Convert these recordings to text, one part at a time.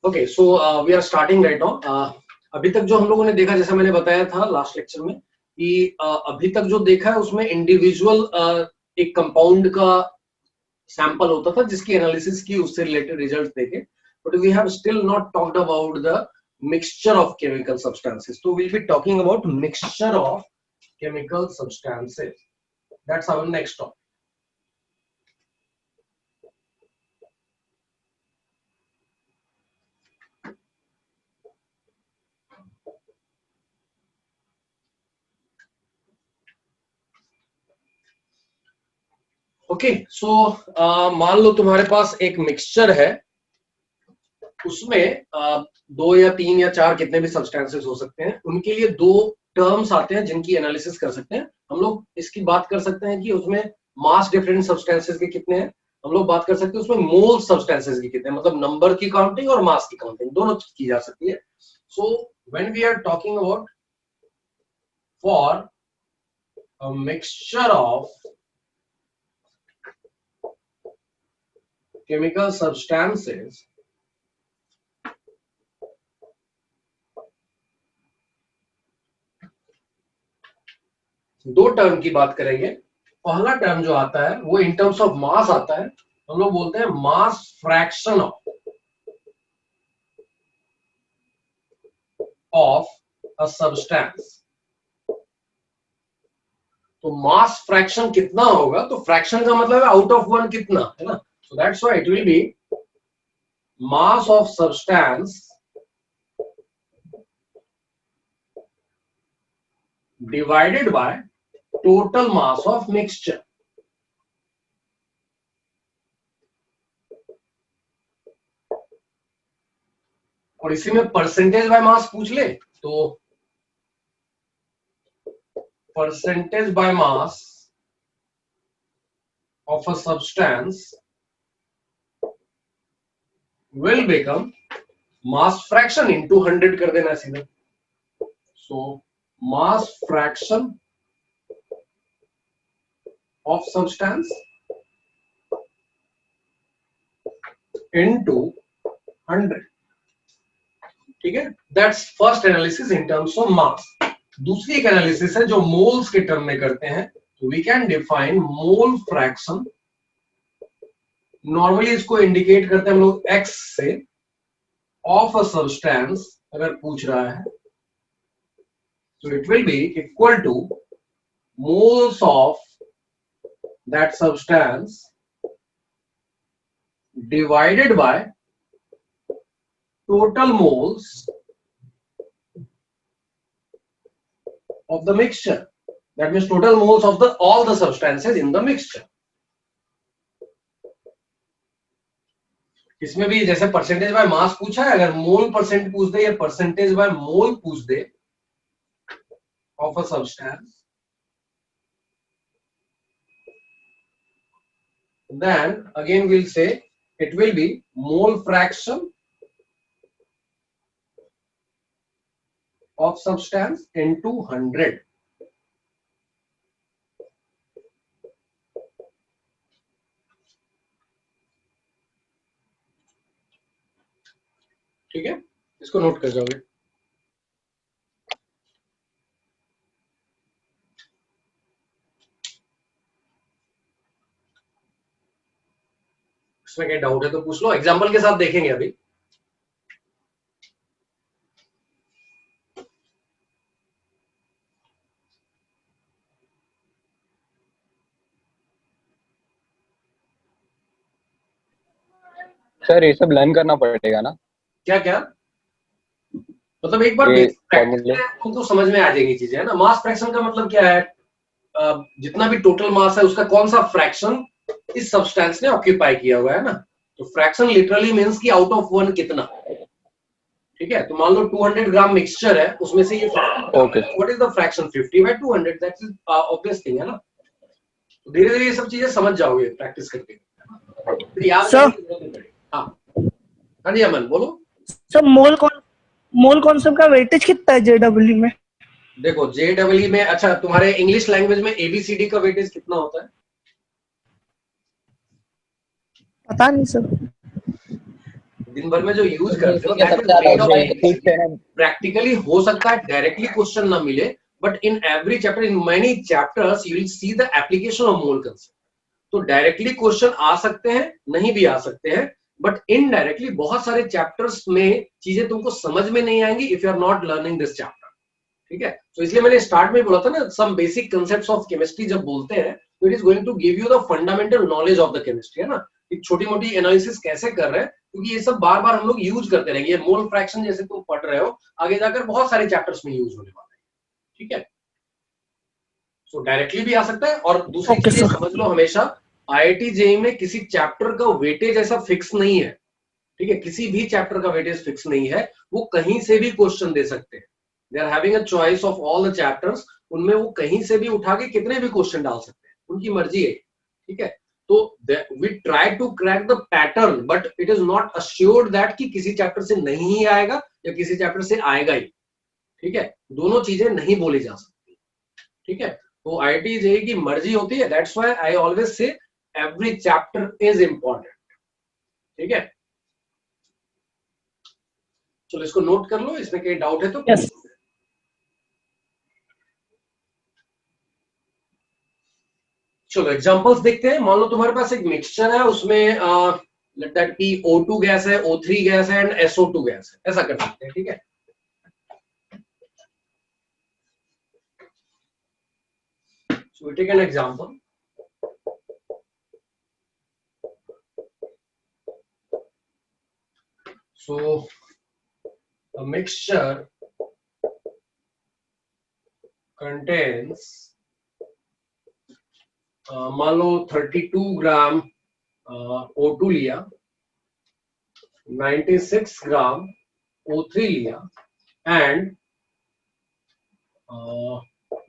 Okay, so we are starting right now. अभी तक जो हम लोगों ने देखा, जैसा मैंने बताया था लास्ट लेक्चर में कि अभी तक जो देखा है उसमें इंडिविजुअल एक कंपाउंड का सैंपल होता था जिसकी एनालिसिस की, उससे रिलेटेड रिजल्ट देखे, but we have still not talked about the mixture of chemical substances. तो will be talking about mixture of chemical substances, that's our next topic. Okay, so मान लो तुम्हारे पास एक मिक्सचर है, उसमें दो या तीन या चार कितने भी सब्सटेंसेस हो सकते हैं, उनके लिए दो टर्म्स आते हैं जिनकी एनालिसिस कर सकते हैं हम लोग। इसकी बात कर सकते हैं कि उसमें मास डिफरेंट सब्सटेंसेस के कितने हैं, हम लोग बात कर सकते हैं उसमें मोल सब्सटेंसेस के कितने हैं, मतलब नंबर की काउंटिंग और मास की काउंटिंग दोनों की जा सकती है। So when we are talking about for a mixture of chemical substances, दो टर्म की बात करेंगे। पहला टर्म जो आता है वो इन टर्म्स ऑफ मास आता है, हम लोग बोलते हैं mass fraction of a substance. तो मास फ्रैक्शन कितना होगा, तो फ्रैक्शन का मतलब है आउट ऑफ वन कितना है ना, so that's why it will B mass of substance divided by total mass of mixture. और इसी में परसेंटेज बाय मास पूछ ले तो percentage by mass of a substance will become mass fraction into 100 कर देना सीधा। So mass fraction of substance into 100, ठीक है। That's first analysis in terms of mass। दूसरी एक एनालिसिस है जो मोल्स के टर्म में करते हैं, तो we can define mole fraction। Normally इसको इंडिकेट करते हैं हम लोग x से, ऑफ अ सब्सटेंस अगर पूछ रहा है, so it will be equal to moles of that substance divided by total moles of the mixture, that means total moles of the all the substances in the mixture। इसमें भी जैसे percentage by mass पूछा है, अगर मोल percent पूछ दे या percentage by mole पूछ दे of a substance, then again we'll say it will be mole fraction of substance into 100। ठीक है, इसको नोट कर जाओगे। इसमें क्या डाउट है तो पूछ लो, एग्जांपल के साथ देखेंगे अभी। सर ये सब लर्न करना पड़ेगा ना? क्या क्या मतलब एक बार बेसिक प्रैक्टिस में तुमको समझ में आ जाएगी चीजें, है ना। मास फ्रैक्शन का मतलब क्या है, जितना भी टोटल मास है उसका कौन सा फ्रैक्शन इस सब्सटेंस ने ऑक्यूपाई किया हुआ है ना। तो फ्रैक्शन लिटरली मींस कि आउट ऑफ वन कितना, ठीक है। तो मान लो 200 ग्राम मिक्सचर है, उसमें से ये what is the fraction 50 by 200, that's is obvious thing, है ना। तो धीरे धीरे ये सब चीजें समझ जाओगे प्रैक्टिस करके, फिर याद नहीं। हाँ हाँ जी अमन बोलो। सर मोल कॉन्सेप्ट का वेटेज कितना है जेडब्ल्यू में? देखो जेडब्ल्यू में, अच्छा तुम्हारे इंग्लिश लैंग्वेज में एबीसीडी का वेटेज कितना होता है? पता नहीं सर। दिन भर में जो यूज करते हो, प्रैक्टिकली हो सकता है डायरेक्टली क्वेश्चन ना मिले, but in every chapter, in many chapters you will see the application of mole concept. तो डायरेक्टली क्वेश्चन आ सकते हैं, नहीं भी आ सकते हैं, बट इनडायरेक्टली बहुत सारे चैप्टर्स में चीजें तुमको समझ में नहीं आएंगी if you are not learning this chapter. ठीक है, तो इसलिए मैंने स्टार्ट में बोला था ना, some basic concepts of chemistry जब बोलते हैं तो it is going to give you the fundamental knowledge of the chemistry, है ना, एक छोटी मोटी एनालिसिस कैसे कर रहे हैं, क्योंकि ये सब बार बार हम लोग यूज करते रहेंगे। ये मोल फ्रैक्शन जैसे तुम पढ़ रहे हो, आगे जाकर बहुत सारे चैप्टर्स में यूज होने वाला है। ठीक है, सो डायरेक्टली भी आ सकता है, और दूसरी चीज समझ लो हमेशा IIT JEE में किसी चैप्टर का वेटेज ऐसा फिक्स नहीं है। ठीक है, किसी भी चैप्टर का वेटेज फिक्स नहीं है, वो कहीं से भी क्वेश्चन दे सकते हैं। They are having a choice of all the chapters, उनमें वो कहीं से भी उठा के कितने भी क्वेश्चन डाल सकते हैं, उनकी मर्जी है। ठीक है, तो we try to crack the pattern, but it is not assured that कि किसी चैप्टर से नहीं ही आएगा या किसी चैप्टर से आएगा ही। ठीक है, दोनों चीजें नहीं बोली जा सकती। ठीक है, तो IIT JEE की मर्जी होती है, that's why I always say every chapter is important. ठीक है, चलो इसको नोट कर लो, इसमें कोई डाउट है तो yes. चलो एग्जांपल्स देखते हैं। मान लो तुम्हारे पास एक मिक्सचर है, उसमें let that B O2 gas है, O3 गैस है एंड SO2 गैस है, ऐसा कर सकते हैं। ठीक है, so we take an example. So a mixture contains मान लो 32 ग्राम O2 लिया, 96 ग्राम O3 लिया एंड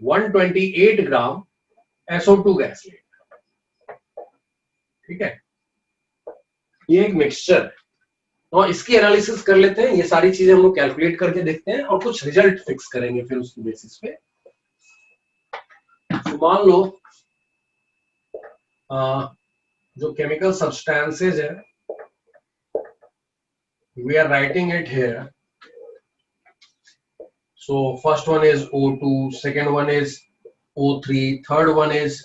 128 ग्राम SO2 गैस लिया। ठीक है, ये एक मिक्सचर है, तो इसकी एनालिसिस कर लेते हैं। ये सारी चीजें हम लोग कैलकुलेट करके देखते हैं और कुछ रिजल्ट फिक्स करेंगे फिर उसकी बेसिस पे। तो मान लो जो केमिकल सब्सटेंसेज है, we are writing it here. So first one is O2, second one is O3, third one is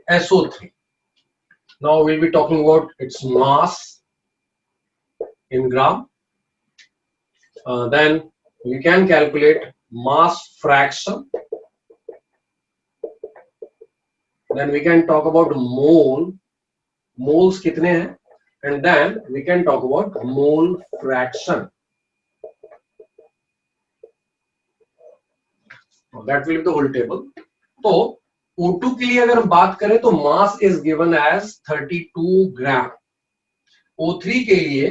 SO3. Now we'll be talking about its mass in gram. Then we can calculate mass fraction. Then we can talk about mole, moles कितने हैं, and then we can talk about mole fraction. That will be the whole table. तो O2 के लिए अगर बात करें तो mass is given as 32 gram. O3 के लिए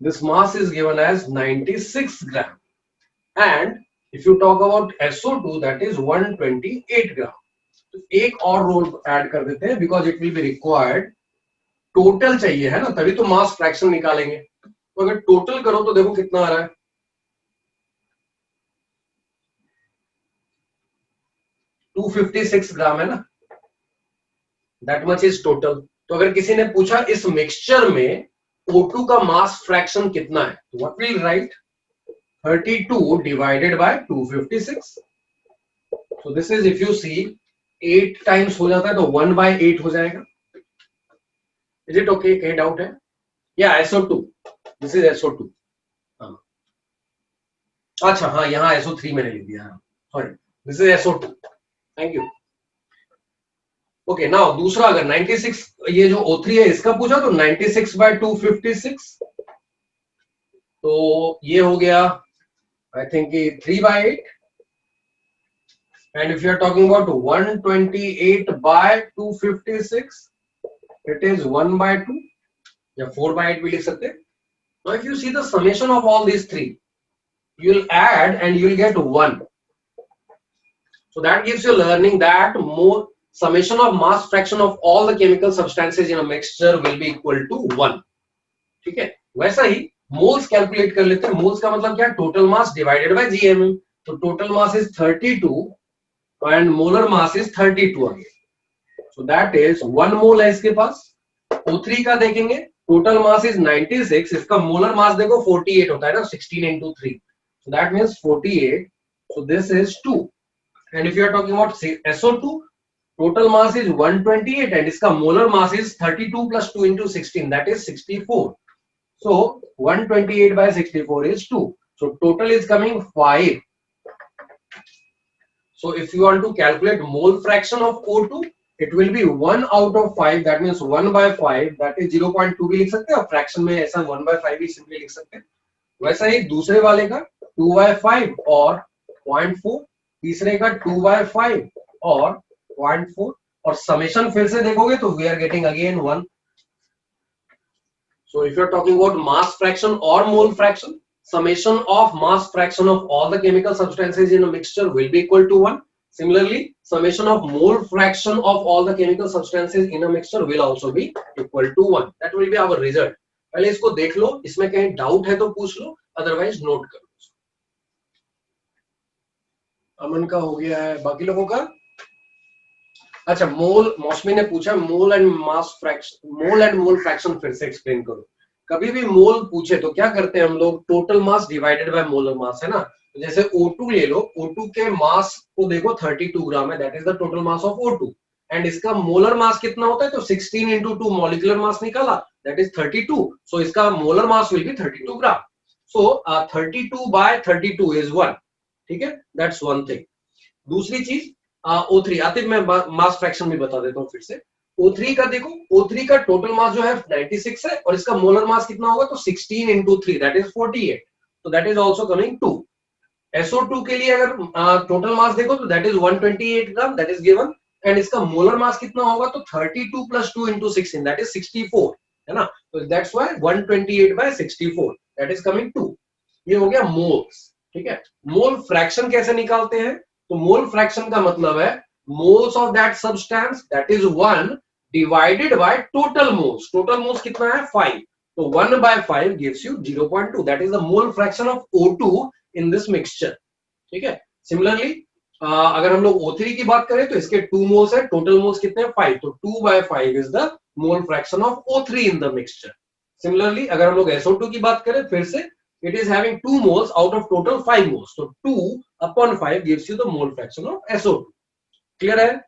this mass is given as 96 gram. And if you talk about SO2, that is 128 gram. तो एक और रोल ऐड कर देते हैं, because it will be required. Total चाहिए है ना, तभी तो मास फ्रैक्शन निकालेंगे। तो अगर टोटल करो तो देखो कितना आ रहा है, 256 ग्राम है ना, दैट मच इज टोटल। तो अगर किसी ने पूछा इस मिक्सचर में O2 का मास फ्रैक्शन कितना है, तो what will write, 32 divided by 256। So this is, if you see 8 times हो जाता है तो 1/8 हो जाएगा। Is it okay? कहीं डाउट है? या SO2, दिस इज SO2। अच्छा हाँ, यहाँ SO3 मैंने लिख दिया, sorry, this is SO2। Thank you. Okay, now दूसरा, अगर 96 ये जो O3 है इसका पूछा तो 96/256, तो ये हो गया I think 3/8। And if you are talking about 128/256, it is 1/2 या 4/8 भी लिख सकते हैं। Now if you see the summation of all these three, you will add and you will get 1. So that gives you learning that more summation of mass fraction of all the chemical substances in a mixture will be equal to 1. ठीक है, वैसा ही moles calculate कर लेते हैं। moles का मतलब क्या, total mass divided by GMM। तो total mass is 32 and molar mass is 32 again. So that is 1 mole है इसके पास। O3 का देखेंगे टोटल मास इज 96, इसका मोलर मास देखो 48 होता है ना, 16 into 3, so that means 48, so this is 2. And if you are talking about SO2, total mass is 128 and इसका molar mass is 32 plus 2 into 16, that is 64. So 128 by 64 is 2. So total is coming 5. So if you want to calculate mole fraction of O2, it will be 1 out of 5, that means 1 by 5, that is 0.2 भी लिख सकते हैं, fraction में ऐसा 1 by 5 भी simply लिख सकते हैं. वैसा ही दूसरे वाले का 2 by 5 और 0.4, तीसरे का 2 by 5 और 0.4, और समेशन फिर से देखोगे तो we are getting again 1. So if you are talking about mass fraction or mole fraction, summation of mass fraction of all the chemical substances in a mixture will be equal to 1. Similarly, summation of mole fraction of all the chemical substances in a mixture will also be equal to 1. That will be our result. पहले इसको देख लो, इसमें कहीं doubt है तो पूछ लो, otherwise note कर लो. अमन का हो गया है, बाकी लोगों का? अच्छा, मोल, मौसमी ने पूछा mole and mass fraction, mole and mole fraction फिर से एक्सप्लेन करो. कभी भी मोल पूछे तो क्या करते हैं हम लोग, total mass divided by molar mass, है ना. तो जैसे O2 ले लो, O2 के मास को देखो 32 ग्राम है, that is the total mass of O2, and इसका मोलर मास कितना होता है, तो 16 into 2 मॉलिक्यूलर मास निकाला, दैट इज 32, सो इसका molar mass will B 32 gram. So 32 by 32 is 1. ठीक है, दैट्स वन थिंग. दूसरी चीज O3, आतिफ मैं मास फ्रैक्शन भी बता देता हूँ फिर से. O3 का देखो, O3 का टोटल मास जो है 96 है और इसका मोलर मास कितना होगा, तो 16 into 3, दैट इज 48, तो that is also coming 2. SO2 के लिए अगर टोटल मास देखो तो that is 128 gram, that is given, and इसका मोलर मास कितना होगा, तो 32 plus 2 into 16, दैट इज 64, है ना. तो that's why 128 by 64, that is coming 2. ये हो गया मोल्स. ठीक है, मोल फ्रैक्शन कैसे निकालते हैं, तो मोल फ्रैक्शन का मतलब है moles of that substance, that is 1 divided by total moles. Total moles कितना है, 5, तो 1 by 5 gives you 0.2, that is the mole fraction of O2 in this mixture. ठीक है. सिमिलरली अगर हम लोग O3 की बात करें तो इसके 2 मोल्स है, टोटल मोल्स कितने हैं, 5, तो 2 by 5 is the mole fraction of O3 in the mixture. Similarly अगर हम लोग SO2 की बात करें फिर से, it is having 2 moles out of total 5 moles, so 2 upon 5 gives you the mole fraction of SO2. Clear है.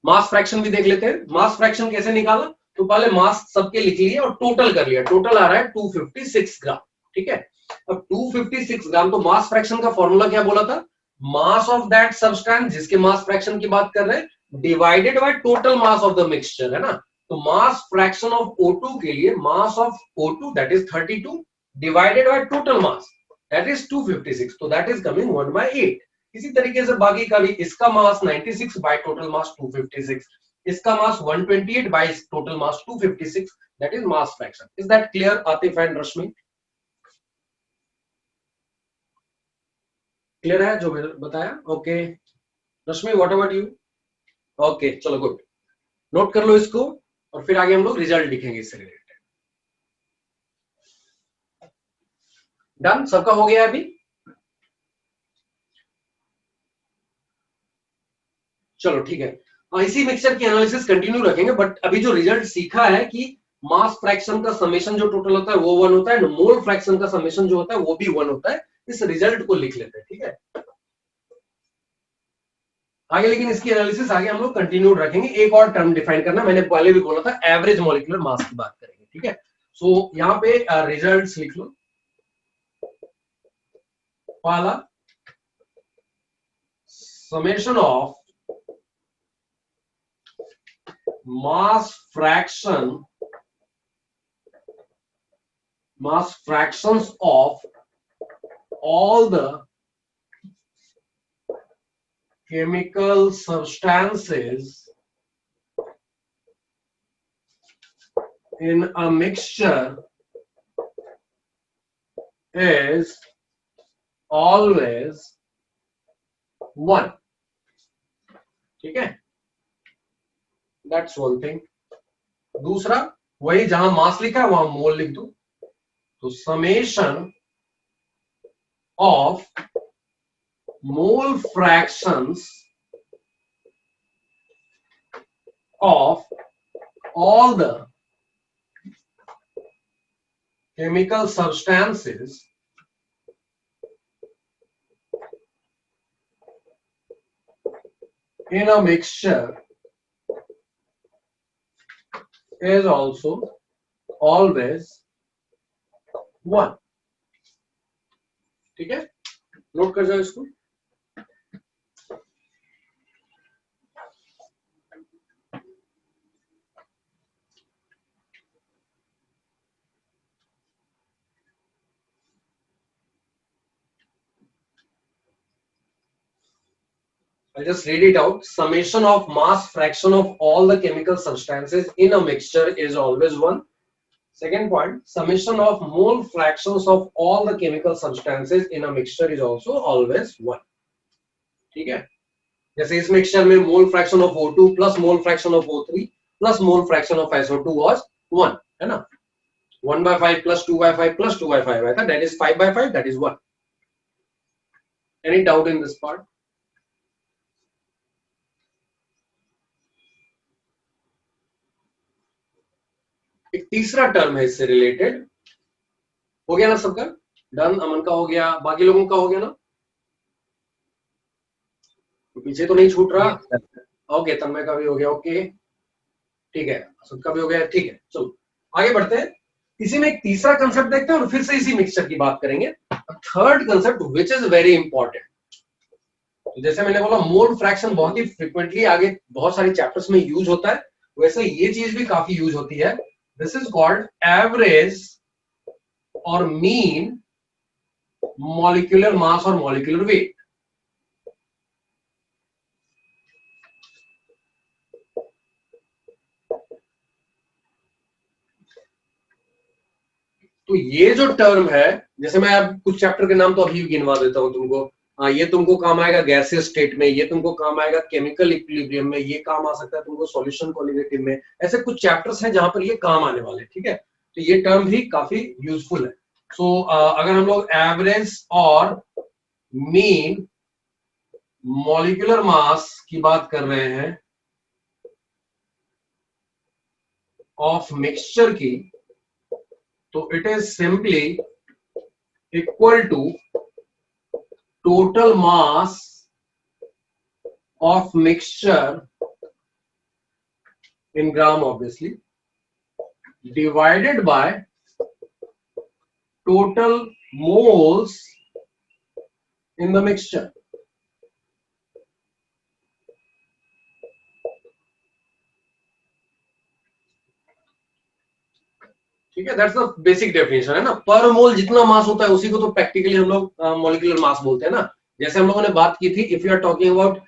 मास फ्रैक्शन भी देख लेते हैं. मास फ्रैक्शन कैसे निकाला, तो पहले मास सबके लिख लिए और टोटल कर लिया. टोटल आ रहा है 256 ग्राम. ठीक है, अब 256 ग्राम, तो मास फ्रैक्शन का फॉर्मूला क्या बोला था, मास ऑफ दैट सब्सटेंस जिसके मास फ्रैक्शन की बात कर रहे हैं, divided by total mass of the mixture, है ना. तो मास फ्रैक्शन ऑफ O2 के लिए mass of O2 that is 32 divided by total mass that is 256, तो दैट इज कमिंग 1 by 8. इसी तरीके से बाकी का भी, इसका मास 96 बाय टोटल मास 256, इसका मास 128 by total mass 256, that is mass fraction. Is that clear Atif and Rashmi? Clear है जो मैंने बताया? Okay Rashmi, what about you? Okay, चलो गुड, नोट कर लो इसको और फिर आगे हम लोग रिजल्ट लिखेंगे इससे रिलेटेड. डन, सबका हो गया अभी? चलो ठीक है, इसी मिक्सचर की एनालिसिस कंटिन्यू रखेंगे, बट अभी जो रिजल्ट सीखा है कि मास फ्रैक्शन का समेशन जो टोटल होता है वो 1 होता है, मोल फ्रैक्शन का समेशन जो होता है वो भी 1 होता है. इस रिजल्ट को लिख लेते हैं. ठीक है, आगे लेकिन इसकी एनालिसिस आगे हम लोग कंटिन्यू रखेंगे. एक और टर्म डिफाइन करना, मैंने पहले भी बोला था, एवरेज मॉलिक्यूलर मास की बात करेंगे. ठीक है, सो यहाँ पे रिजल्ट्स लिख लो. पहला, summation of mass fractions of all the chemical substances in a mixture is always 1. ठीक है, दैट्स वन थिंग. दूसरा, वही जहां मास लिखा है वहां मोल लिख दो. तो summation of mole fractions of all the chemical substances in a mixture is also always 1. ठीक है, नोट कर जाओ इसको. I'll just read it out. Summation of mass fraction of all the chemical substances in a mixture is always 1. Second point, summation of mole fractions of all the chemical substances in a mixture is also always 1. ठीक है, जैसे इस mixture में मोल fraction of O2 plus mole fraction of O3 plus mole fraction of SO2 was 1, है ना. 1/5 plus 2/5 plus 2/5 आया था, that is 5/5, that is 1. Any doubt in this part? एक तीसरा टर्म है इससे रिलेटेड. हो गया ना सबका? डन. अमन का हो गया, बाकी लोगों का हो गया ना? तो पीछे तो नहीं छूट रहा. ओके, तन्मय का भी हो गया. ओके, ठीक है, सबका भी हो गया. ठीक है, चलो आगे बढ़ते हैं. इसी में एक तीसरा कंसेप्ट देखते हैं और फिर से इसी मिक्सचर की बात करेंगे. Third concept which is very important. जैसे मैंने बोला मोल फ्रैक्शन बहुत ही फ्रिक्वेंटली आगे बहुत सारे चैप्टर्स में यूज होता है, वैसे ये चीज भी काफी यूज होती है. This is called average or mean molecular mass or molecular weight. तो ये जो टर्म है, जैसे मैं अब कुछ चैप्टर के नाम तो अभी गिनवा देता हूं तुमको. ये तुमको काम आएगा गैसियस स्टेट में, ये तुमको काम आएगा केमिकल इक्विलिब्रियम में, ये काम आ सकता है तुमको सॉल्यूशन कोलिगेटिव में. ऐसे कुछ चैप्टर्स हैं जहां पर ये काम आने वाले. ठीक है, तो ये टर्म भी काफी यूजफुल है. सो अगर हम लोग एवरेज और मीन मॉलिक्यूलर मास की बात कर रहे हैं ऑफ मिक्सचर की, तो it is simply equal to total mass of mixture in gram obviously divided by total moles in the mixture. ठीक है, दैट्स द बेसिक डेफिनेशन है ना. पर मोल जितना मास होता है उसी को तो प्रैक्टिकली हम लोग मॉलिक्यूलर मास बोलते हैं ना. जैसे हम लोगों ने बात की थी, if you are talking about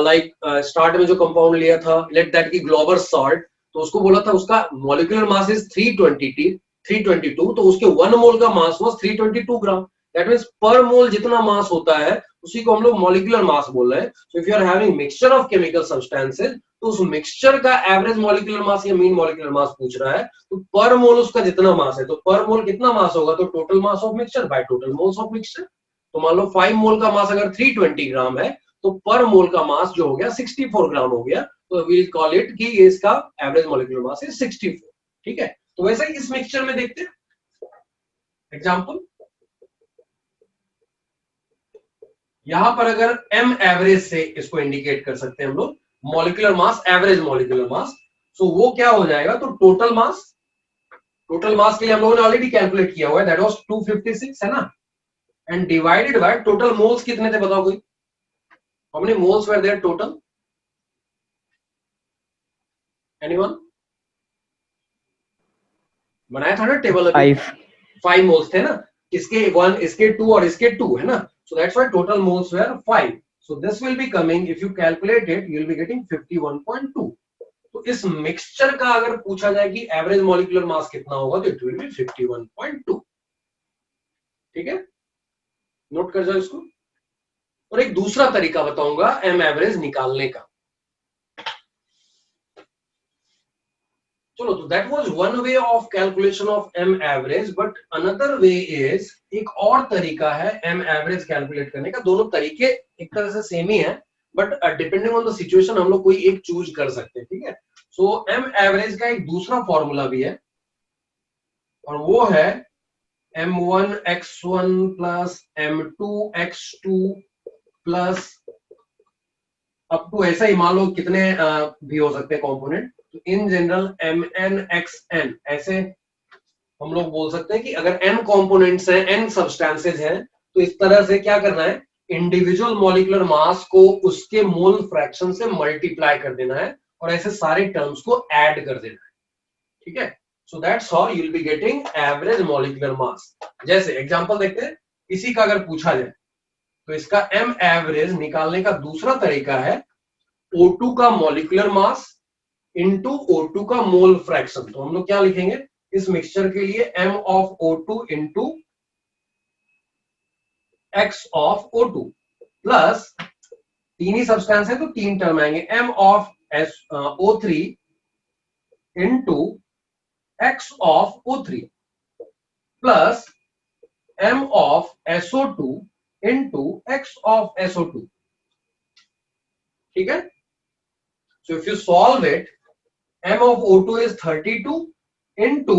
like start में जो कंपाउंड लिया था, लेट दैट की ग्लोबर सॉल्ट, तो उसको बोला था उसका मॉलिक्यूलर मास इज 322, तो उसके 1 मोल का mass was 322 gram. That means पर मोल जितना मास होता है उसी को हम लोग मॉलिक्यूलर मास बोल रहे हैं. So if you are having mixture of chemical substances, तो उस मिक्सचर का एवरेज मॉलिक्यूलर मास या मीन मॉलिक्यूलर मास पूछ रहा है, तो पर मोल उसका जितना मास है, तो पर मोल कितना मास होगा, तो total mass of mixture by total moles of mixture. तो मान लो 5 मोल का मास अगर 320 ग्राम है, तो पर मोल का मास जो हो गया 64 ग्राम हो गया. तो वी विल कॉल इट कि इसका एवरेज मॉलिक्यूलर मास है 64. ठीक है, तो वैसे ही इस मिक्सचर में देखते हैं एग्जांपल. यहां पर अगर एम एवरेज से इसको इंडिकेट कर सकते हैं हम लोग, molecular mass, average molecular mass. So वो क्या हो जाएगा, तो टोटल मास के लिए हम लोगों ने ऑलरेडी कैलकुलेट किया हुआ है, दैट वाज 256 है ना, and divided by total moles कितने थे बताओ कोई. How many moles were there total, anyone? बनाया था ना टेबल, 5 मोल्स थे ना, इसके 1, इसके 2 और इसके 2 है ना. So that's why total moles were 5. So this will be coming, if you calculate it, you will be getting 51.2. तो इस मिक्सचर का अगर पूछा जाए कि एवरेज मॉलिक्यूलर मास कितना होगा, तो इट विल बी 51.2. ठीक है, नोट कर जाओ इसको. और एक दूसरा तरीका बताऊंगा एम एवरेज निकालने का. चलो, तो that was one way of calculation of M average, but another way is, एक और तरीका है एम एवरेज कैलकुलेट करने का. दोनों तरीके एक तरह से सेम ही है, but depending on the situation हम लोग कोई एक चूज कर सकते हैं. ठीक है, सो एम एवरेज का एक दूसरा फॉर्मूला भी है, और वो है m1x1 plus m2x2 plus up to ऐसा ही मान लो कितने भी हो सकते हैं कंपोनेंट, तो इन जनरल mnxn ऐसे हम लोग बोल सकते हैं कि अगर n कंपोनेंट्स हैं, n सब्सटेंसेज हैं, तो इस तरह से क्या करना है, इंडिविजुअल मॉलिक्यूलर मास को उसके मोल फ्रैक्शन से मल्टीप्लाई कर देना है और ऐसे सारे टर्म्स को ऐड कर देना है, ठीक है। So that's how you will be getting average molecular मास। जैसे एग्जांपल देखते हैं, इसी का अगर पूछा जाए तो इसका m एवरेज निकालने का दूसरा तरीका है O2 का मॉलिक्यूलर मास इनटू O2 का मोल फ्रैक्शन। तो हम लोग क्या लिखेंगे इस मिक्सचर के लिए, m of O2 into x of O2 plus तीन ही सब्सटेंस है तो तीन टर्म आएंगे, m of O3 into x of O3 plus m of SO2 into x of SO2, ठीक है। So if you solve it, m of O2 is 32 into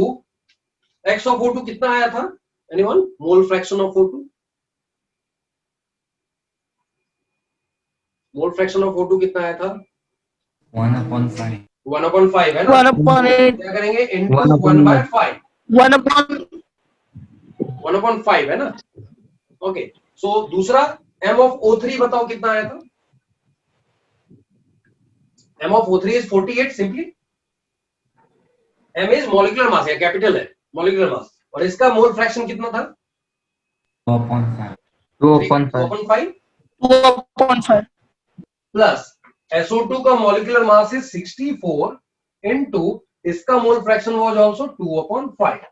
x of O2 कितना आया था, anyone? Mole fraction of O2, mole fraction of O2 कितना आया था, 1/5 1/5 है ना, 1/8 क्या करेंगे इनटू 1/5, 1/5 है ना। ओके, सो दूसरा m of O3 बताओ कितना आया था, m of O3 is 48 simply, m is molecular mass है, कैपिटल है मॉलिक्यूलर मास, और इसका मोल फ्रैक्शन कितना था 2/5 2/5 प्लस SO2 का मॉलिक्यूलर मास इज 64 इनटू इसका mole fraction was also 2/5।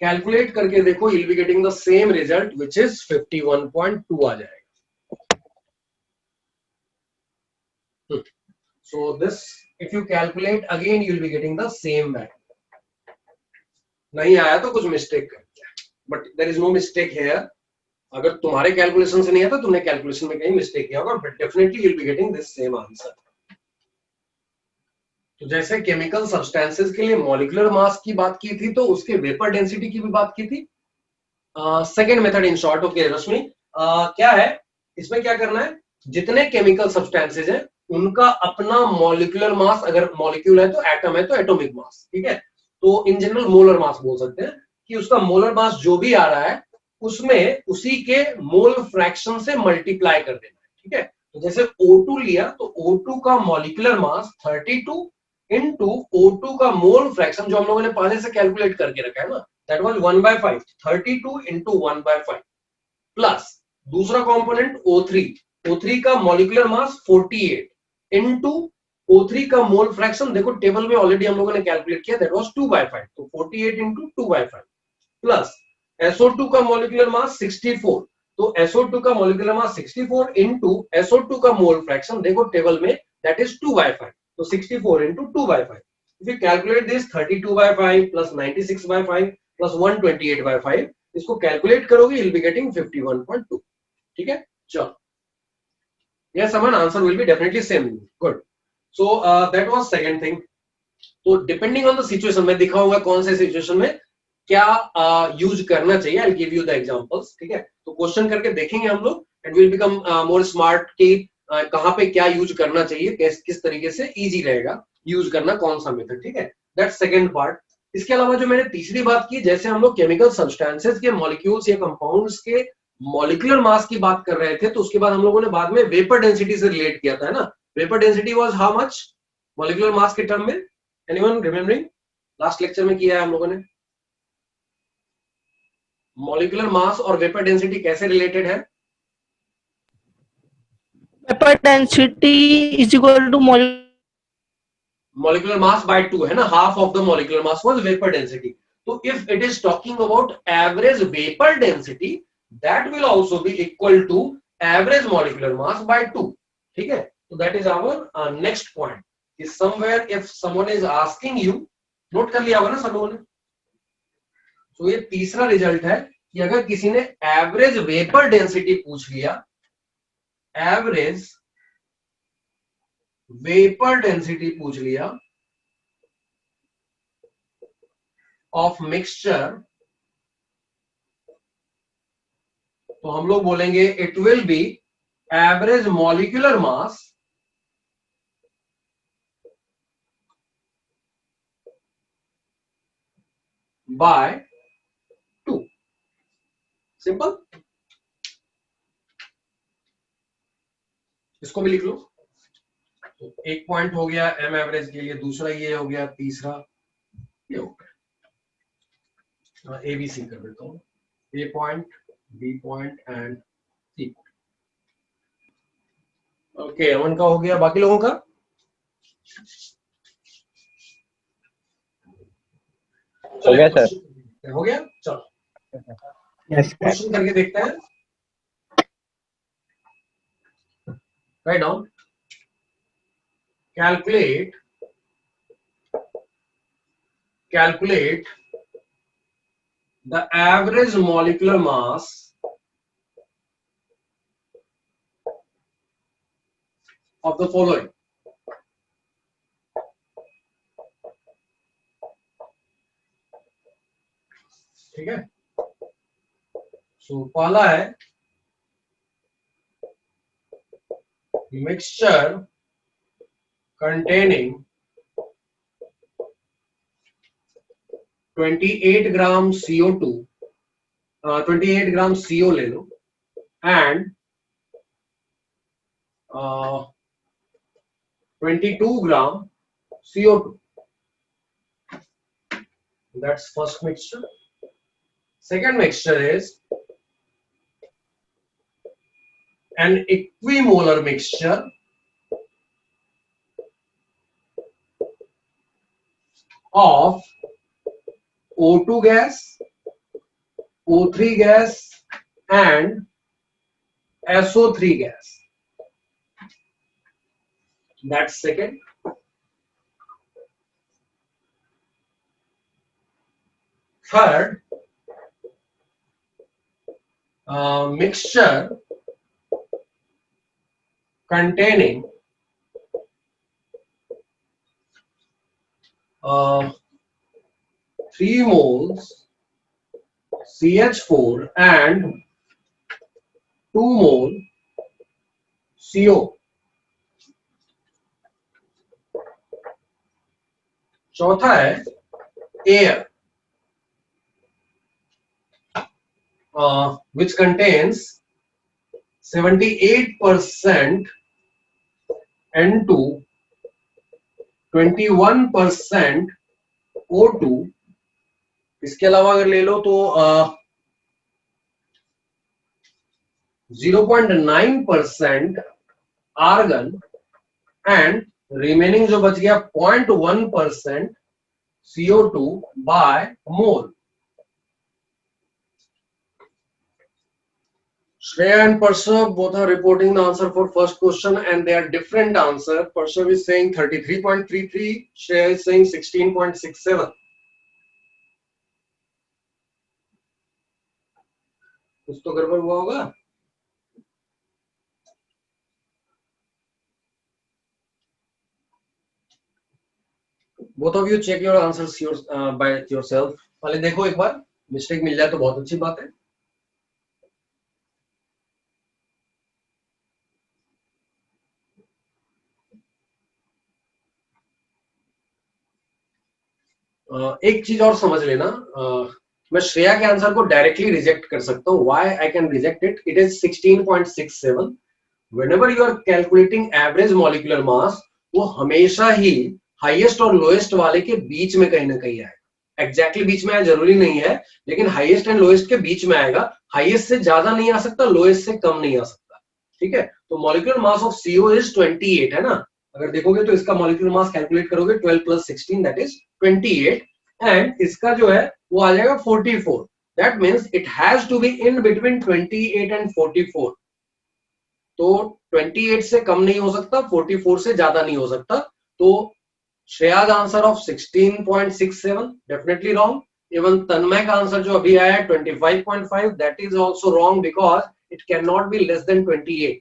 Calculate करके देखो, you will be getting the same result which is 51.2 आ जाएगा। So this if you calculate again you will be getting the same value. नहीं आया तो कुछ mistake कर दिया, but there is no mistake here. अगर तुम्हारे कैलकुलेशन से नहीं आता, तुमने कैलकुलेशन में कहीं मिस्टेक किया होगा, but definitely you will be getting this same answer. तो जैसे केमिकल सब्सटेंसेस के लिए मॉलिक्यूलर मास की बात की थी, तो उसके वेपर डेंसिटी की भी बात की थी। Second method in short, okay Rashmi, क्या है इसमें, क्या करना है, जितने केमिकल सब्सटेंसेस हैं उनका अपना मॉलिक्यूलर मास, अगर मॉलिक्यूल है तो एटम है तो एटॉमिक मास, ठीक है। तो इन जनरल मोलर मास बोल सकते हैं कि उसका मोलर मास जो भी आ रहा है उसमें उसी के मोल फ्रैक्शन से मल्टीप्लाई कर देना है, ठीक है। तो जैसे O2 लिया तो O2 का मॉलिक्यूलर मास 32 इनटू O2 का मोल फ्रैक्शन जो हम लोगों ने पहले से कैलकुलेट करके रखा है ना, दैट वाज 1/5, 32 इनटू 1/5 प्लस दूसरा कंपोनेंट O3 का मॉलिक्यूलर मास 48 इनटू O3 का मोल फ्रैक्शन, देखो टेबल में ऑलरेडी हम लोगों ने कैलकुलेट किया, दैट वाज 2/5, तो 48 इनटू 2/5 प्लस SO2 का मॉलिक्यूलर मास 64, तो SO2 का मॉलिक्यूलर मास 64 इनटू SO2 का मोल फ्रैक्शन, देखो टेबल में, दैट इज 2/5, तो 64 into 2/5। If you calculate this 32/5 plus 96/5 plus 128/5, इसको कैलकुलेट करोगे यू विल बी गेटिंग 51.2, ठीक है। चलो, yes Aman, answer will be definitely same, good, so that was second thing। तो डिपेंडिंग ऑन द सिचुएशन में दिखाऊंगा कौन से सिचुएशन में क्या यूज करना चाहिए, I give you the examples, ठीक है। तो क्वेश्चन करके देखेंगे हम लोग and will become more smart कि कहां पे क्या यूज करना चाहिए, किस तरीके से इजी रहेगा यूज करना, कौन सा मेथड, ठीक है। That's second part. इसके अलावा जो मैंने तीसरी बात की, जैसे हम लोग केमिकल सब्सटेंसेस के मॉलिक्यूल्स या कंपाउंड्स के मॉलिक्यूलर मास की बात कर रहे थे, तो उसके बाद हम लोगों ने बाद में वेपर डेंसिटी से रिलेट किया था, है ना। Vapour density was how much molecular mass के टर्म में, एनीवन रिमेम्बरिंग, लास्ट लेक्चर में किया है हम लोगों ने। मॉलिक्यूलर मास और वेपर डेंसिटी कैसे रिलेटेड है, vapour density is equal to molecular mass by 2 है ना, half of the molecular mass was vapor density। तो if it is talking about average vapor density, that will also be equal to average molecular mass by 2, ठीक है। तो that is our next point, is somewhere if someone is asking you, note कर लिया होगा ना सब लोगों ने। तो ये तीसरा रिजल्ट है कि अगर किसी ने एवरेज वेपर डेंसिटी पूछ लिया, एवरेज वेपर डेंसिटी पूछ लिया ऑफ मिक्सचर तो हम लोग बोलेंगे it will B average molecular mass by 2। Simple, इसको भी लिख लो। तो एक पॉइंट हो गया एम एवरेज के लिए, दूसरा ये हो गया, तीसरा ये हो गया। ए बी सी कर देता हूँ, A point, B point and C point. Okay, Aman का हो गया, बाकी लोगों का? हो गया सर। हो गया, चलो यस क्वेश्चन करके देखते हैं। Right down, calculate the average molecular mass of the following. ठीक है, सो पहला है mixture containing 28 ग्राम CO2, 28 ग्राम CO ले लो, and 22 gram CO2. That's first mixture. Second mixture is an equimolar mixture of O2 gas, O3 gas and SO3 gas. That's second. Third, mixture containing 3 moles CH4 and 2 mole CO. चौथा है air, which contains 78% N2, 21% O2. इसके अलावा अगर ले लो तो 0.9% argon and remaining जो बच गया 0.1% CO2 by mole. Shreya and Parshav both are reporting the answer for first question and they are different answer. Parshav is saying 33.33, Shreya is saying 16.67. कुछ तो गड़बड़ हुआ होगा. Both of you check your answers by yourself. पहले देखो एक बार, mistake मिल जाए तो बहुत अच्छी बात है. एक चीज और समझ लेना, मैं श्रेया के आंसर को डायरेक्टली रिजेक्ट कर सकता हूँ. Why I can reject it? It is 16.67. Whenever you are calculating average molecular mass, वो हमेशा ही हाईएस्ट और लोएस्ट वाले के बीच में कहीं ना कहीं आएगा. एग्जैक्टली बीच में आया जरूरी नहीं है, लेकिन हाईएस्ट एंड लोएस्ट के बीच में आएगा. हाईएस्ट से ज्यादा नहीं आ सकता, लोएस्ट से कम नहीं आ सकता. ठीक है, तो molecular mass of CO is 28 है ना. अगर देखोगे तो इसका मॉलिक्यूलर मास कैलकुलेट करोगे 12 + 16 दैट इज 28 एंड इसका जो है वो आ जाएगा 44. That means it has to be in between 28 and 44. तो 28 से कम नहीं हो सकता, 44 से ज्यादा नहीं हो सकता. तो Shreya's answer of 16.67 definitely wrong. Even Tanmay का आंसर जो अभी आया है 25.5 that is also wrong because it can not be less than 28,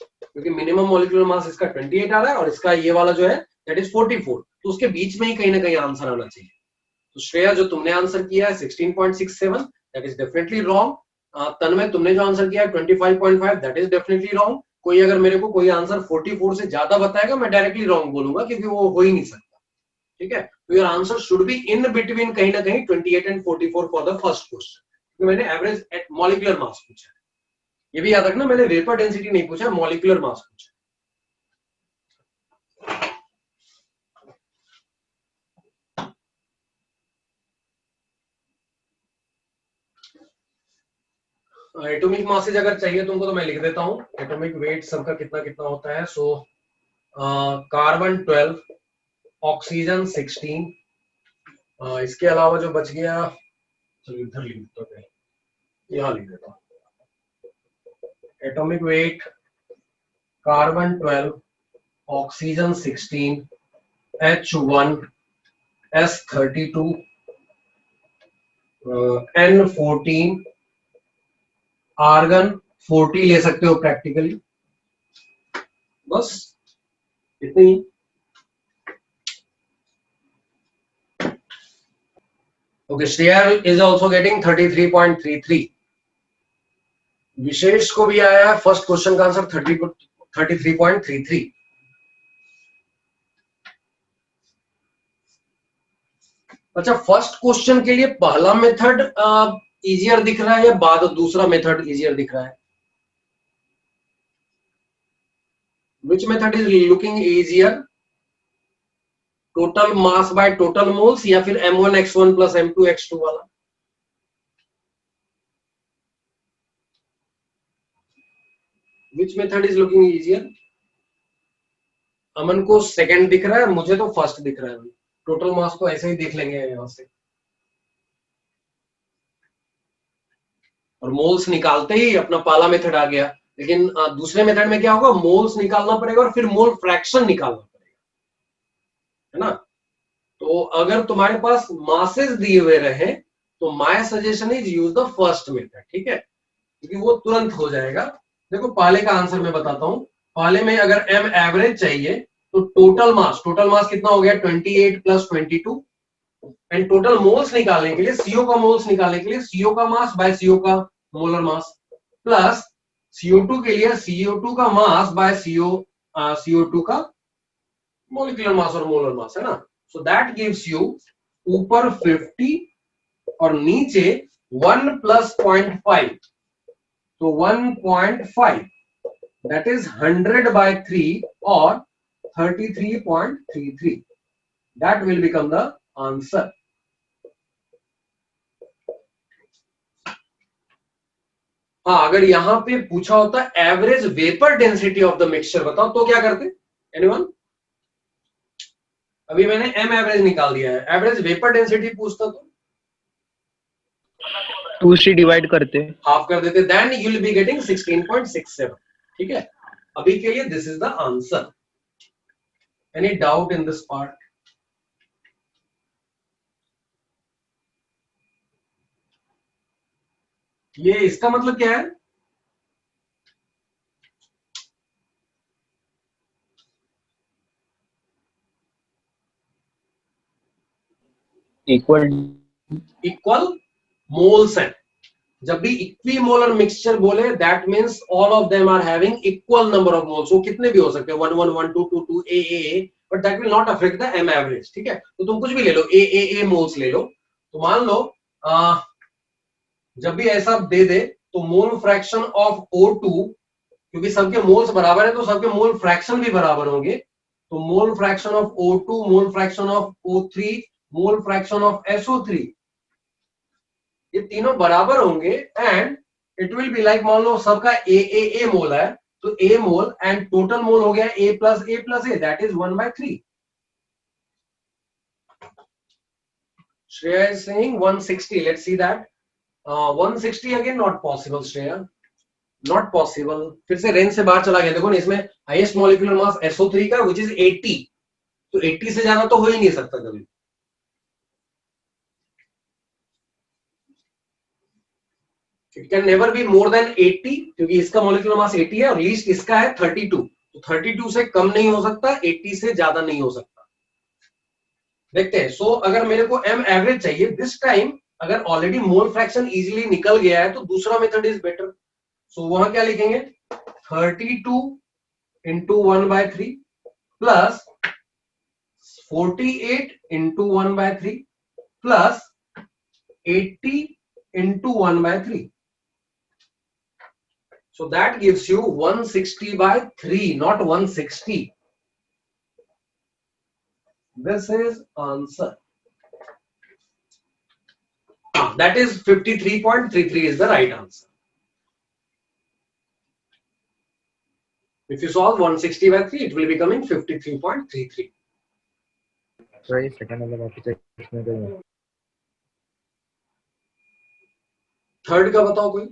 क्योंकि मिनिमम मॉलिक्यूलर मास इसका 28 आ रहा है और इसका ये वाला जो है दैट इज 44. तो उसके बीच में ही कहीं ना कहीं आंसर आना चाहिए. तो श्रेया जो तुमने आंसर किया है 16.67 दैट इज डेफिनेटली रॉन्ग. तन्मय तुमने जो आंसर किया 25.5 दैट इज डेफिनेटली रॉन्ग। कोई अगर मेरे को कोई आंसर 44 से ज्यादा बताएगा मैं डायरेक्टली रॉन्ग बोलूंगा क्योंकि वो हो ही नहीं सकता। ठीक है, तो your answer should be in between कहीं ना कहीं 28 and 44 for the first question. मैंने एवरेज एट मॉलिक्यूलर मास पूछा है, ये भी याद रखना, मैंने वेपर डेंसिटी नहीं पूछा, मॉलिक्यूलर मास पूछा। एटॉमिक मासेज अगर चाहिए तुमको तो मैं लिख देता हूं, एटॉमिक वेट सबका कितना कितना होता है। सो कार्बन 12, ऑक्सीजन 16, इसके अलावा जो बच गया, चलो इधर लिख देता हूं, यहां लिख देता हूं। Atomic weight carbon 12, oxygen 16, H1, S32, N14, argon 40 ले सकते हो प्रैक्टिकली, बस इतनी ही। Okay, Shreya is also getting 33.33। Vishesh को भी आया है फर्स्ट क्वेश्चन का आंसर 33.33। अच्छा, फर्स्ट क्वेश्चन के लिए पहला मेथड इजियर दिख रहा है या बाद दूसरा मेथड इजियर दिख रहा है? Which method is looking easier? Total mass bye total moles या फिर m1x1 प्लस m2x2 वाला? Which method is looking easier? अमन को सेकंड दिख रहा है, मुझे तो फर्स्ट दिख रहा है। टोटल मास को ऐसे ही देख लेंगे यहां से, और मोल्स निकालते ही अपना पहला मेथड आ गया। लेकिन दूसरे मेथड में क्या होगा, मोल्स निकालना पड़ेगा और फिर मोल फ्रैक्शन निकालना पड़ेगा, है ना। तो अगर तुम्हारे पास मासेस दिए हुए रहे तो my suggestion is use the first method, ठीक है, क्योंकि वो तुरंत हो जाएगा। देखो पहले का आंसर मैं बताता हूं। पहले में अगर एम एवरेज चाहिए तो टोटल मास कितना हो गया, 28 प्लस 22, एंड टोटल मोल्स निकालने के लिए, सीओ का मोल्स निकालने के लिए सीओ का मास बाय सीओ का मोलर मास, प्लस CO2 के लिए CO2 का मास बाय CO2 का मॉलिक्यूलर मास और मोलर मास, है ना। सो दैट गिव्स यू ऊपर 50 और नीचे 1 प्लस 0.5, तो 1.5 दैट इज 100 by 3 और 33.33, that will become the answer. हाँ, अगर यहां पे पूछा होता average vapour density of the mixture बताओ तो क्या करते? एनीवन? अभी मैंने एम एवरेज निकाल दिया है, एवरेज वेपर डेंसिटी पूछता तो 2 से डिवाइड करते, हाफ कर देते, then you will be getting 16.67। ठीक है, अभी के लिए this is the answer. Any doubt in this part? ये इसका मतलब क्या है? इक्वल मोल्स है। जब भी इक्विमोलर मिक्सचर बोले that means all of them are having equal number of moles. वो कितने भी हो सकते हैं, 1 1 1 2 2 2 A, but that will not affect the M average. ठीक है, तो तुम कुछ भी ले लो, ए मोल्स ले लो, तो मान लो जब भी ऐसा दे दे तो मोल फ्रैक्शन ऑफ O2, क्योंकि सबके मोल्स बराबर है तो सबके मोल फ्रैक्शन भी बराबर होंगे, तो mole fraction of O2, mole fraction of O3, mole fraction of SO3, ये तीनों बराबर होंगे and it will be like, मान लो सबका ए मोल है तो ए मोल एंड टोटल मोल हो गया A plus A that is 1/3। Shreya is saying 160. Let's see that. 160 again not possible, Shreya. Not possible. फिर से रेंज से बाहर चला गया। देखो ना, इसमें हाईएस्ट मॉलिक्यूलर मास SO3 का which is 80, तो 80 से ज्यादा तो हो ही नहीं सकता कभी। It can never be more than 80, क्योंकि इसका मॉलिक्यूलर मास 80 है और लीस्ट इसका है 32, तो 32 से कम नहीं हो सकता, 80 से ज्यादा नहीं हो सकता। देखते हैं। सो अगर मेरे को एम एवरेज चाहिए, दिस टाइम अगर ऑलरेडी मोल फ्रैक्शन इजीली निकल गया है तो दूसरा मेथड इज बेटर। सो वहां क्या लिखेंगे 32 into 1/3 plus 48 into 1/3 plus 80 into 1/3। So that gives you 160/3, not 160. This is answer. That is 53.33 is the right answer. If you solve 160/3, it will be coming 53.33. सही second वाला वापस एक्सप्लेन करेंगे। Third का बताओ कोई।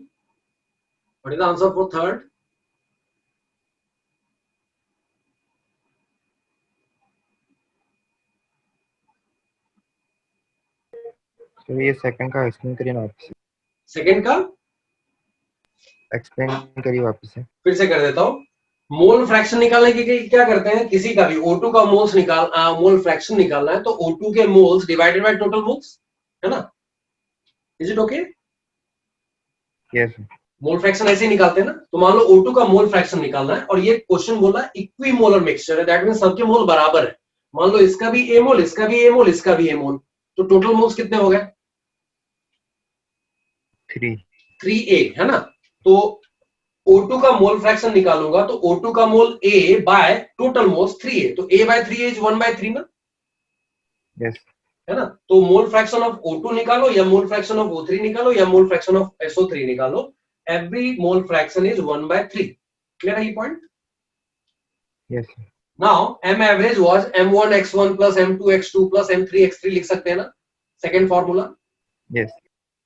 What is the answer for third? तो ये second का एक्सप्लेन करिए ना वापस। सेकंड का एक्सप्लेन करिए वापस से। फिर से कर देता हूं। मोल फ्रैक्शन निकालने के लिए क्या करते हैं, किसी का भी O2 का मोल फ्रैक्शन निकालना है तो O2 के moles divided by total moles, है ना। Is it okay? Yes mole fraction ऐसे ही निकालते हैं ना। तो मान लो O2 का मोल फ्रैक्शन निकालना है और ये क्वेश्चन बोला इक्विमोलर मिक्सचर है, दैट मींस सबके मोल बराबर है। मान लो इसका भी A मोल, इसका भी A मोल, इसका भी A मोल, तो टोटल मोल्स कितने हो गए 3A, है ना। तो O2 का मोल फ्रैक्शन निकालूंगा तो O2 का मोल A bye total moles 3A, तो A बाय 3A इज 1/3 ना। यस है ना। तो मोल फ्रैक्शन ऑफ O2 निकालो या मोल फ्रैक्शन ऑफ O3 निकालो या मोल फ्रैक्शन ऑफ SO3 निकालो, every mole fraction is 1/3. Clear है ये point? Yes Now M average was M1x1 plus M2x2 plus M3x3 लिख सकते हैं ना, सेकेंड फॉर्मूला। यस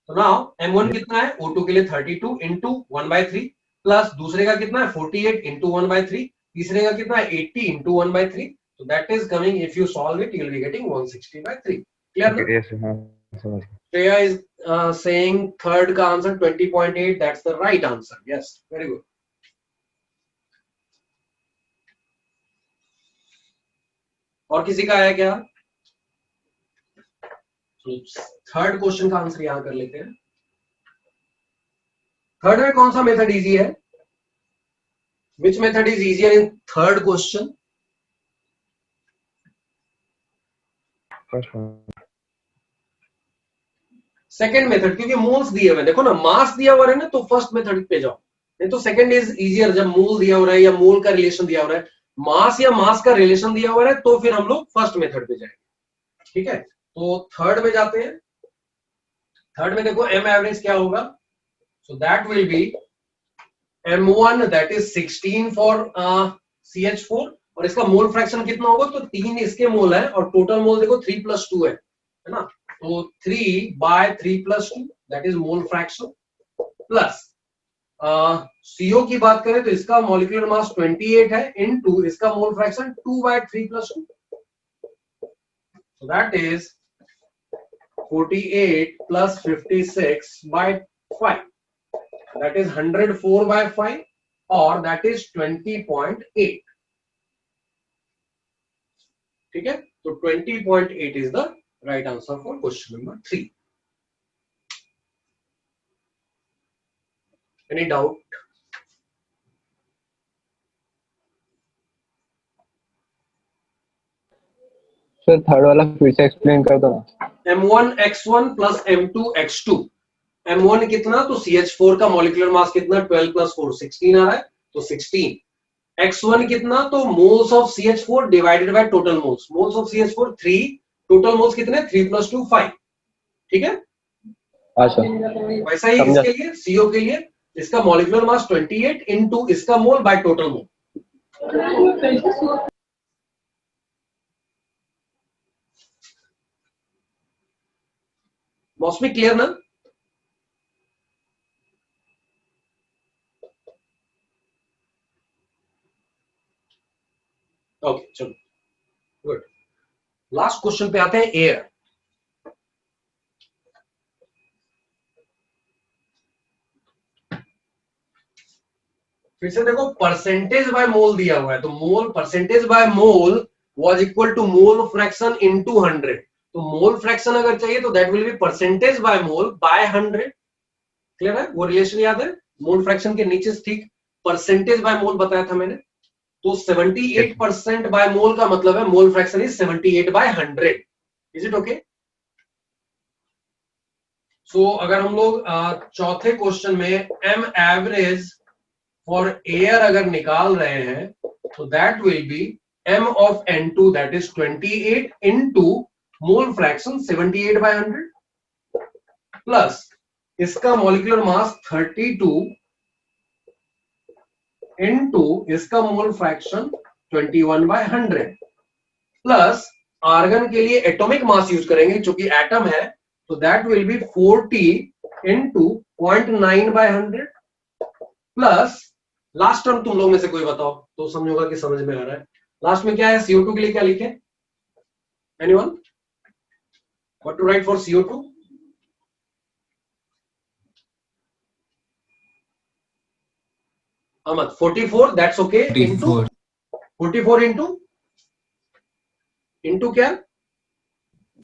तो now M1 कितना है O2 के लिए 32 इंटू 1/3 प्लस दूसरे का कितना है 48 इंटू 1/3, तीसरे का कितना है 80 into 1/3, so that is coming, if you solve it you will be getting 160/3. Clear ना? यस हाँ समझ गया। Shreya is saying third का answer 20.8, that's the right answer. Yes, very good. और किसी का आया क्या? थर्ड क्वेश्चन का आंसर यहां कर लेते हैं। थर्ड में कौन सा मेथड इजी है? Which method is easier in third question? First one second method, क्योंकि मोल्स दिए हुए, देखो ना मास दिया हुआ है ना, तो फर्स्ट मेथड पे जाओ, नहीं तो सेकंड इज इजियर। जब मोल दिया हो रहा है या मोल का रिलेशन दिया हो रहा है, मास या मास का रिलेशन दिया हुआ है, तो फिर हम लोग फर्स्ट मेथड पे जाएंगे। ठीक है, तो थर्ड में जाते हैं। थर्ड में देखो एम एवरेज क्या होगा, so that will B M1 that is 16 for CH4, और इसका मोल फ्रैक्शन कितना होगा, तो 3 इसके मोल है और टोटल मोल देखो 3 + 2 है ना। तो 3/3 + 2 that is mole fraction, plus CO की बात करें तो इसका मॉलिक्यूलर मास 28 है इनटू इसका mole fraction 2/3 + 2, so that is 48 plus 56/5, that is 104/5 और that is 20.8. ठीक है, तो 20.8 is the right answer for question number 3. Any doubt? Sir third वाला फिर से एक्सप्लेन कर दो ना। M1x1 plus M2x2, M1 कितना, तो CH4 का मॉलिक्यूलर मास कितना 12 + 4 16 आ रहा है, तो 16। x1 कितना, तो moles of CH4 divided by total moles, moles of CH4 3, total moles कितने 3 + 2 5। ठीक है, अच्छा वैसा ही इसके लिए CO के लिए इसका मॉलिक्यूलर मास 28 इनटू इसका मोल बाय टोटल मोल। मौसमी क्लियर ना? ओके चलो गुड। लास्ट क्वेश्चन पे आते हैं, एयर। फिर से देखो परसेंटेज बाय मोल दिया हुआ है, तो mole percentage by mole was equal to mole fraction into 100, तो मोल फ्रैक्शन अगर चाहिए तो that will be percentage by mole by 100। Clear है? वो रिलेशन याद है? मोल फ्रैक्शन के नीचे ठीक परसेंटेज बाय मोल बताया था मैंने। तो 78% बाय मोल का मतलब है mole fraction is 78/100। Is it okay? So अगर हम लोग चौथे क्वेश्चन में एम एवरेज फॉर एयर अगर निकाल रहे हैं तो that will B m of n2 that is 28 into mole fraction 78/100 plus इसका मॉलिक्यूलर मास 32 into इसका मोल फ्रैक्शन 21/100 प्लस आर्गन के लिए एटॉमिक मास यूज करेंगे जो कि एटम है, तो that will B 40 into 0.9/100 plus last term तुम लोग में से कोई बताओ तो समझोगा कि समझ में आ रहा है। लास्ट में क्या है? CO2 के लिए क्या लिखे? Anyone? What to write for CO2? Ahmad 44 that's okay. Into 44 into क्या?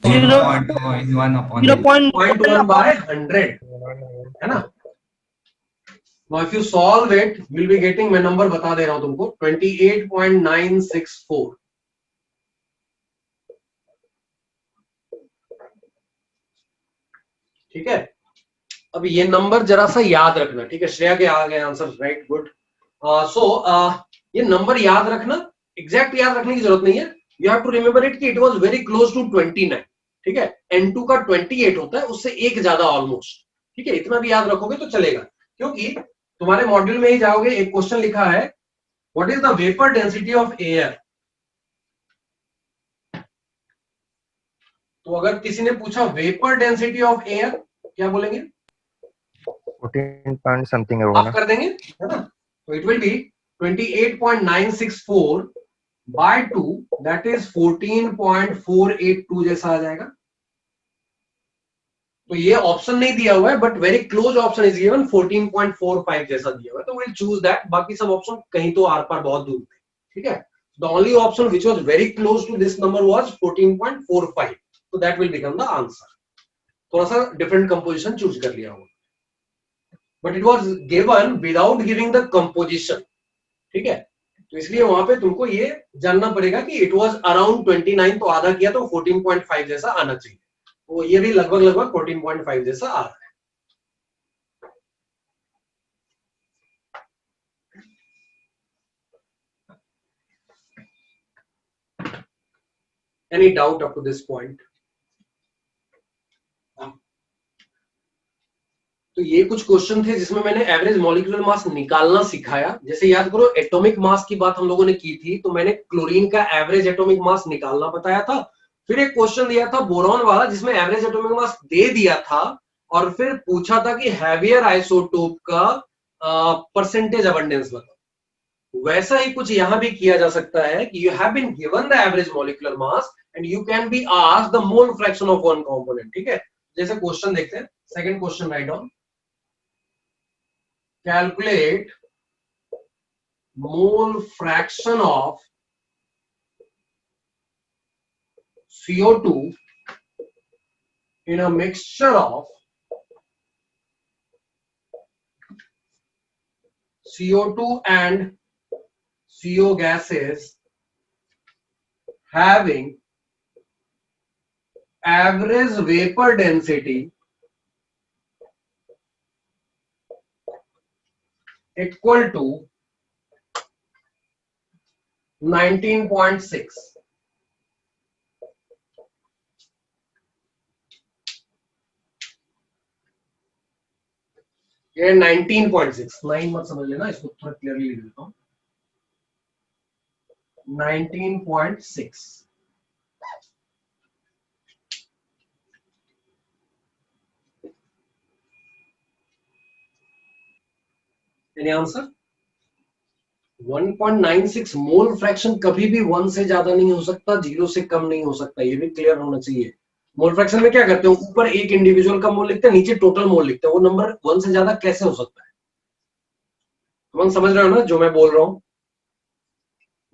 0.1/100 है ना। Now if you solve it, you'll be getting, मैं नंबर बता दे रहा हूं तुमको, 28.964। ठीक है? अब ये नंबर जरा सा याद रखना। ठीक है, श्रेया के आ गए आंसर, राइट, गुड। ये नंबर याद रखना, एग्जैक्ट याद रखने की जरूरत नहीं है। You have to remember it कि it was very close to 29। ठीक है, N2 का 28 होता है, उससे एक ज्यादा ऑलमोस्ट। ठीक है, इतना भी याद रखोगे तो चलेगा, क्योंकि तुम्हारे मॉड्यूल में ही जाओगे, एक क्वेश्चन लिखा है what is the vapour density of air. तो अगर किसी ने पूछा वेपर डेंसिटी ऑफ एयर, क्या बोलेंगे? 14 पॉइंट समथिंग है वो ना, आप कर देंगे, है ना। तो it will be 28.964 by 2 that is 14.482 जैसा आ जाएगा। तो ये ऑप्शन नहीं दिया हुआ है, but very close option is given, 14.45 जैसा दिया हुआ है, तो विल चूज दैट। बाकी सब ऑप्शन कहीं तो आर पार बहुत दूर थे। ठीक है, the only option which was very close to this number was 14.45, so that will become the answer। थोड़ा सा डिफरेंट कंपोजिशन चूज कर लिया होगा, but it was given without giving the composition. ठीक है, तो इसलिए वहां पे तुमको ये जानना पड़ेगा कि इट वाज अराउंड 29, तो आधा किया तो 14.5 जैसा आना चाहिए। तो ये भी लगभग लगभग 14.5 जैसा आ रहा है। Any doubt up to this point? तो ये कुछ क्वेश्चन थे जिसमें मैंने एवरेज मॉलिक्यूलर मास निकालना सिखाया। जैसे याद करो, एटॉमिक मास की बात हम लोगों ने की थी, तो मैंने क्लोरीन का एवरेज एटॉमिक मास निकालना बताया था। फिर एक क्वेश्चन दिया था बोरॉन वाला, जिसमें एवरेज एटॉमिक मास दे दिया था और फिर पूछा था कि हैवियर आइसोटोप का परसेंटेज अबंडेंस बताओ। वैसा ही कुछ यहां भी किया जा सकता है कि you have been given the average molecular mass and you can be asked the mole fraction of one component. ठीक है, जैसे क्वेश्चन देखते हैं, second question write down, calculate mole fraction of CO2 in a mixture of CO2 and CO gases having average vapor density equal to 19.6। ये 19.6, 9 मत समझ लेना, इसको थोड़ा क्लियरली लिख देता हूं, 19.6। Any answer? 1.96 मोल फ्रैक्शन कभी भी 1 से ज्यादा नहीं हो सकता, 0 से कम नहीं हो सकता, ये भी क्लियर होना चाहिए। मोल फ्रैक्शन में क्या करते हैं, ऊपर एक इंडिविजुअल का मोल लिखते हैं, नीचे टोटल मोल लिखते हैं, वो नंबर 1 से ज्यादा कैसे हो सकता है? तुम समझ रहे हो ना जो मैं बोल रहा हूं?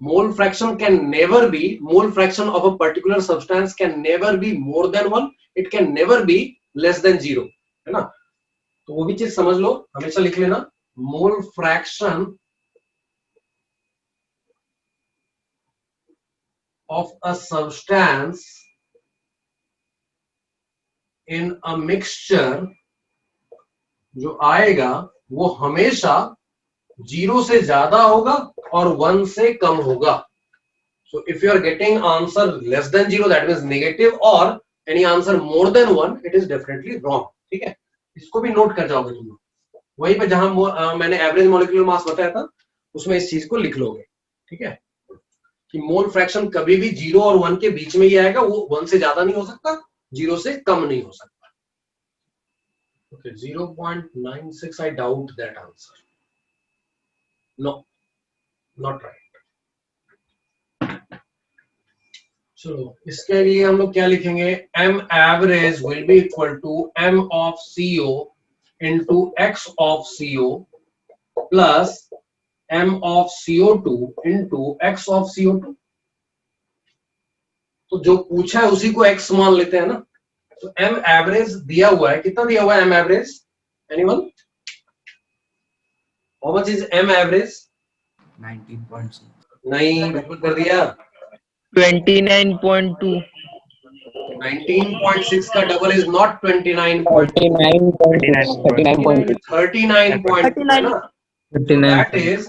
mole fraction can never be, mole fraction of a particular substance can never be more than 1, it can never be less than 0, है ना? तो वो भी चीज समझ लो, हमेशा लिख लेना, mole fraction of a substance in a mixture जो आएगा वो हमेशा 0 से ज्यादा होगा और 1 से कम होगा. So if you are getting answer less than 0, that means negative, or any answer more than 1, it is definitely wrong. ठीक है, इसको भी नोट कर जाओगे तुम लोग. वहीं पे जहां मैंने एवरेज मॉलिक्यूलर मास बताया था उसमें इस चीज को लिख लोगे. ठीक है, कि मोल फ्रैक्शन कभी भी 0 और 1 के बीच में ही आएगा, वो 1 से ज्यादा नहीं हो सकता, 0 से कम नहीं हो सकता. Okay, 0.96. I doubt that answer. No, not right. चलो इसके लिए हम लोग क्या लिखेंगे, m average will be equal to m of CO into x of CO plus m of CO2 into x of CO2. तो जो पूछा है उसी को x मान लेते हैं ना. तो m average दिया हुआ है, कितना दिया हुआ है m average? Anyone? How much is m average? 19.6. नहीं, बिल्कुल कर दिया. 29.2. 19.6 का डबल इज नॉट 29.2. 39.2 है ना. That is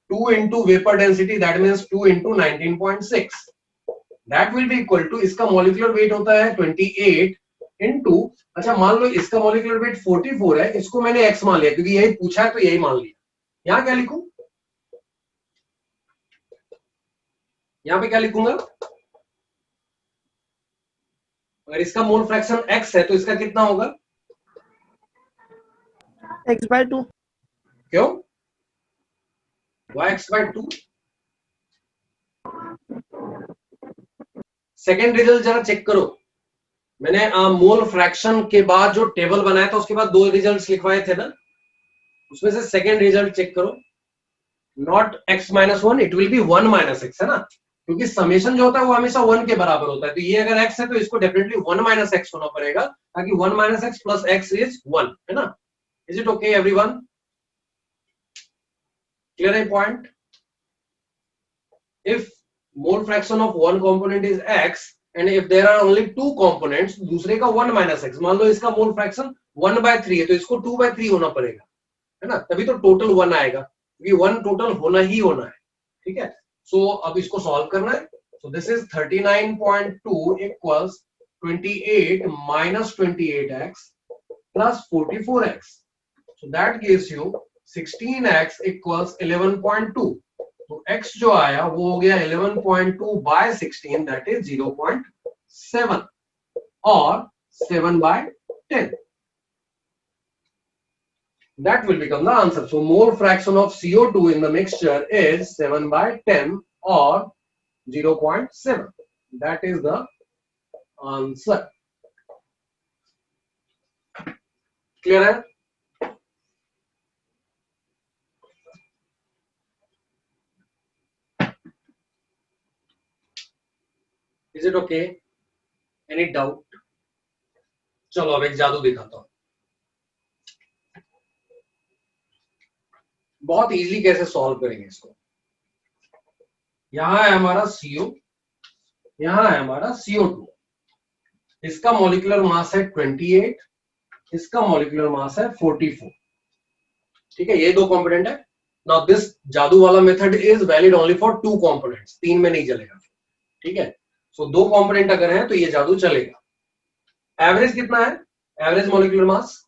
2 into vapor density, that means 2 into 19.6. That will be equal to, इसका molecular weight होता है 28 into, अच्छा मान लो इसका molecular weight 44 है, इसको मैंने x मान लिया क्योंकि यही पूछा है तो यही मान लिया. यहाँ क्या लिखूं, यहाँ पे क्या लिखूंगा, अगर इसका मोल फ्रैक्शन x है तो इसका कितना होगा, x/2. क्यों, y x/2. सेकेंड रिजल्ट जरा चेक करो. मैंने मोल फ्रैक्शन के बाद जो टेबल बनाया था उसके बाद 2 रिजल्ट्स लिखवाए थे ना, उसमें से सेकेंड रिजल्ट चेक करो. Not x-1, it will B 1 - x, है ना, क्योंकि समेशन जो होता है वो हमेशा 1 के बराबर होता है. तो ये अगर x है तो इसको डेफिनेटली 1 - x होना पड़ेगा, ताकि 1 - x प्लस x इज 1, है ना. Is it okay everyone? Clear है point? If mole fraction of one component is x and if there are only 2 components, दूसरे का 1 - x, मान लो इसका मोल फ्रैक्शन 1/3 है तो इसको 2/3 होना पड़ेगा, है ना, तभी तो टोटल 1 आएगा, क्योंकि 1 टोटल होना ही होना है. ठीक है, सो अब इसको सॉल्व करना है. सो this is 39.2 equals 28 minus 28x plus 44x. So that gives you 16x equals 11.2. तो x जो आया वो हो गया 11.2 by 16, that is 0.7 or 7/10. That will become the answer. So mole fraction of CO2 in the mixture is 7/10 or 0.7. That is the answer. Clear है? Is it okay? Any doubt? चलो अब एक जादू दिखाता हूं. बहुत इजीली कैसे सॉल्व करेंगे इसको. यहां है हमारा CO, यहां है हमारा CO2. इसका मॉलिक्यूलर मास है 28, इसका मॉलिक्यूलर मास है 44. ठीक है, ये 2 कंपोनेंट है. नाउ दिस जादू वाला method is valid only for 2 components, 3 में नहीं चलेगा. ठीक है, सो 2 कंपोनेंट अगर है तो ये जादू चलेगा. एवरेज कितना है, एवरेज मॉलिक्यूलर मास,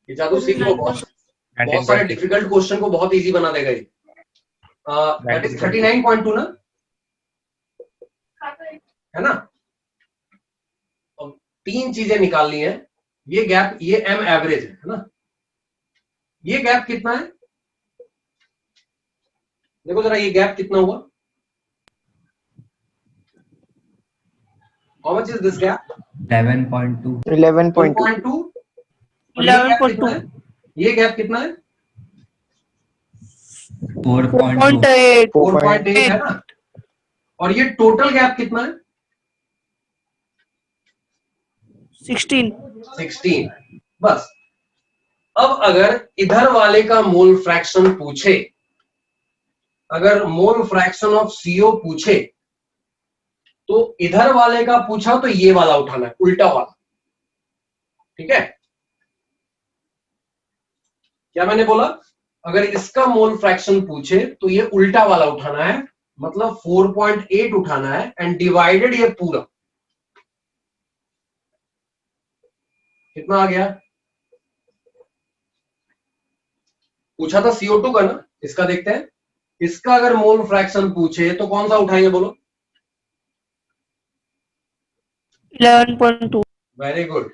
ये जादू सीख लो. बहुत सारे डिफिकल्ट क्वेश्चन को बहुत इजी बना देगा ये. दैट इज 39.2 ना, है ना. अब 3 चीजें निकालनी है. ये गैप, ये m एवरेज है ना. ये गैप कितना है, देखो जरा, ये गैप कितना हुआ. How much is this gap? 11.2. 11.2. 11.2. ये गैप कितना है, 4.2. 4.8 4.8 है ना, और ये टोटल गैप कितना है? 16 16। बस अब अगर इधर वाले का मोल फ्रैक्शन पूछे, अगर मोल फ्रैक्शन ऑफ CO पूछे, तो इधर वाले का पूछा तो ये वाला उठाना है, उल्टा वाला। ठीक है, क्या मैंने बोला? अगर इसका मोल फ्रैक्शन पूछे तो ये उल्टा वाला उठाना है, मतलब 4.8 उठाना है एंड डिवाइडेड ये पूरा। कितना आ गया? पूछा था CO2 का ना, इसका देखते हैं। इसका अगर मोल फ्रैक्शन पूछे तो कौन सा उठाएंगे बोलो? 11.2 very good,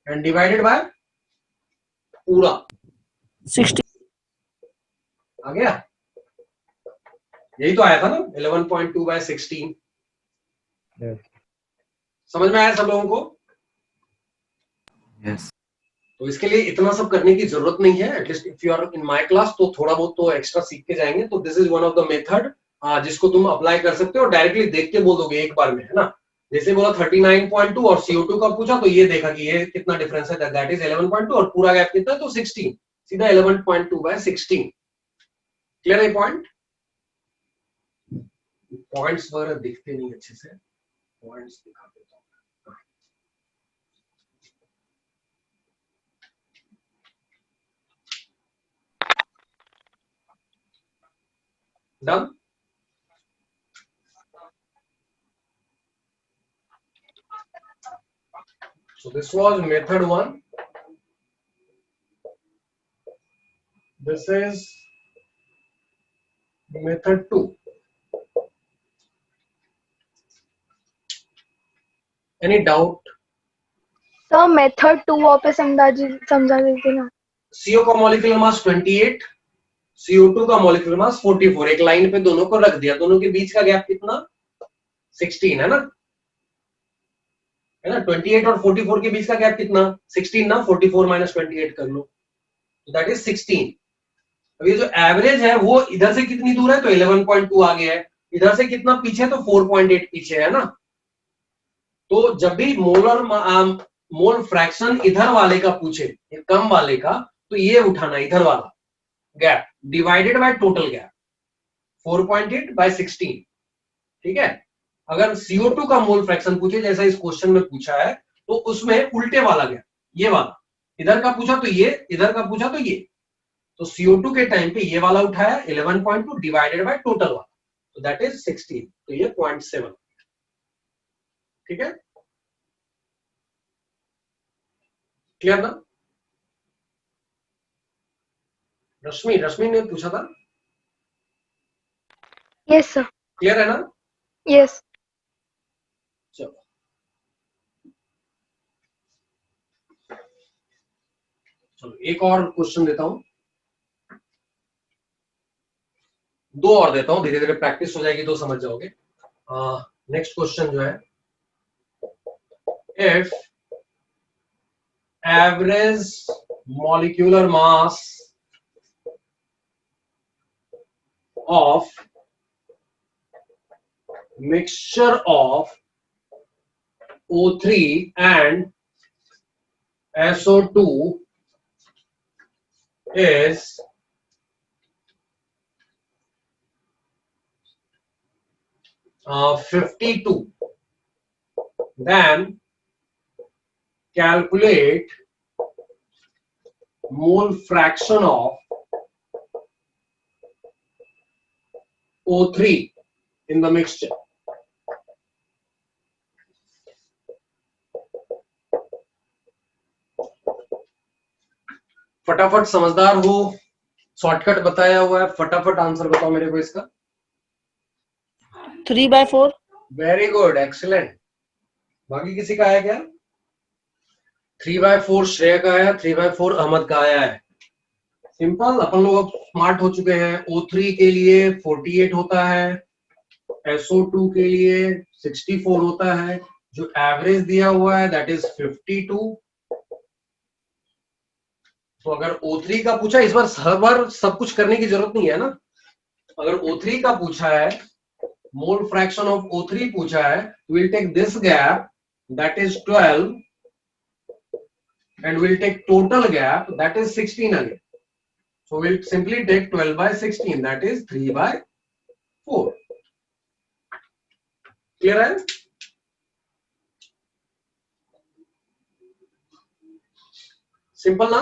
and divided bye पूरा। 60 आ गया? यही तो आया था ना, 11.2 बाय 16। Yes. समझ में आया सब लोगों को? Yes. तो इसके लिए इतना सब करने की जरूरत नहीं है। At least if you are in my class तो थोड़ा बहुत तो एक्स्ट्रा सीख के जाएंगे। तो this is one of the method जिसको तुम अप्लाई कर सकते हो, डायरेक्टली देख के बोल दोगे एक बार में, है ना। जैसे बोला 39.2 और CO2 का पूछा तो ये देखा कि ये कितना डिफरेंस है, दैट इज 11.2 और पूरा गैप कितना है तो 16, सीधा 11.2 बाय 16। क्लियर है पॉइंट? पॉइंट्स वगैरह दिखते नहीं अच्छे से, पॉइंट्स दिखा देता हूं। Done. So this was method 1. This is method 2. Any doubt? Sir method 2 वापस समझा दीजिए ना। CO का मॉलिक्यूलर मास 28, CO2 का मॉलिक्यूलर मास 44। एक लाइन पे दोनों को रख दिया, दोनों के बीच का गैप कितना? 16 है ना, 28 और 44 के बीच का गैप कितना? 16 ना, 44 माइनस 28 कर लो, दैट इज 16। अब ये जो एवरेज है वो इधर से कितनी दूर है तो 11.2 आगे है, इधर से कितना पीछे है तो 4.8 पीछे है ना। तो जब भी मोल फ्रैक्शन इधर वाले का पूछे, कम वाले का, तो ये उठाना इधर वाला gap divided by total gap 4.8 by 16। ठीक है, अगर CO2 का मोल फ्रैक्शन पूछे जैसा इस क्वेश्चन में पूछा है तो उसमें उल्टे वाला गैप, ये वाला, इधर का पूछा तो ये, इधर का पूछा तो ये, तो CO2 के टाइम पे ये वाला उठाया 11.2 डिवाइडेड बाय टोटल वाला, तो दैट इज 16, तो ये 0.7। ठीक है, क्लियर ना? रश्मि ने पूछा था, यस सर। क्लियर है ना? यस। चलो एक और क्वेश्चन देता हूं, दो और देता हूं, धीरे धीरे प्रैक्टिस हो जाएगी तो समझ जाओगे। नेक्स्ट क्वेश्चन जो है, if average molecular mass of mixture of O3 and SO2 is 52, then calculate mole fraction of O3 in the mixture. फटाफट समझदार हो, शॉर्टकट बताया हुआ है, फटाफट आंसर बताओ मेरे को इसका। 3/4 वेरी गुड, एक्सीलेंट। बाकी किसी का आया क्या? 3/4 श्रेय का आया, 3/4 अहमद का आया है। सिंपल, अपन लोग अब स्मार्ट हो चुके हैं। O3 के लिए 48 होता है, SO2 के लिए 64 होता है, जो एवरेज दिया हुआ है दैट इज 52, तो अगर O3 का पूछा, इस बार हर बार सब कुछ करने की जरूरत नहीं है ना। अगर O3 का पूछा है, मोल फ्रैक्शन ऑफ O3 पूछा है, will take this gap that is 12 and we'll take total gap that is 16 again. So we'll simply take 12 by 16, that is 3 by 4. Clear है? सिंपल ना?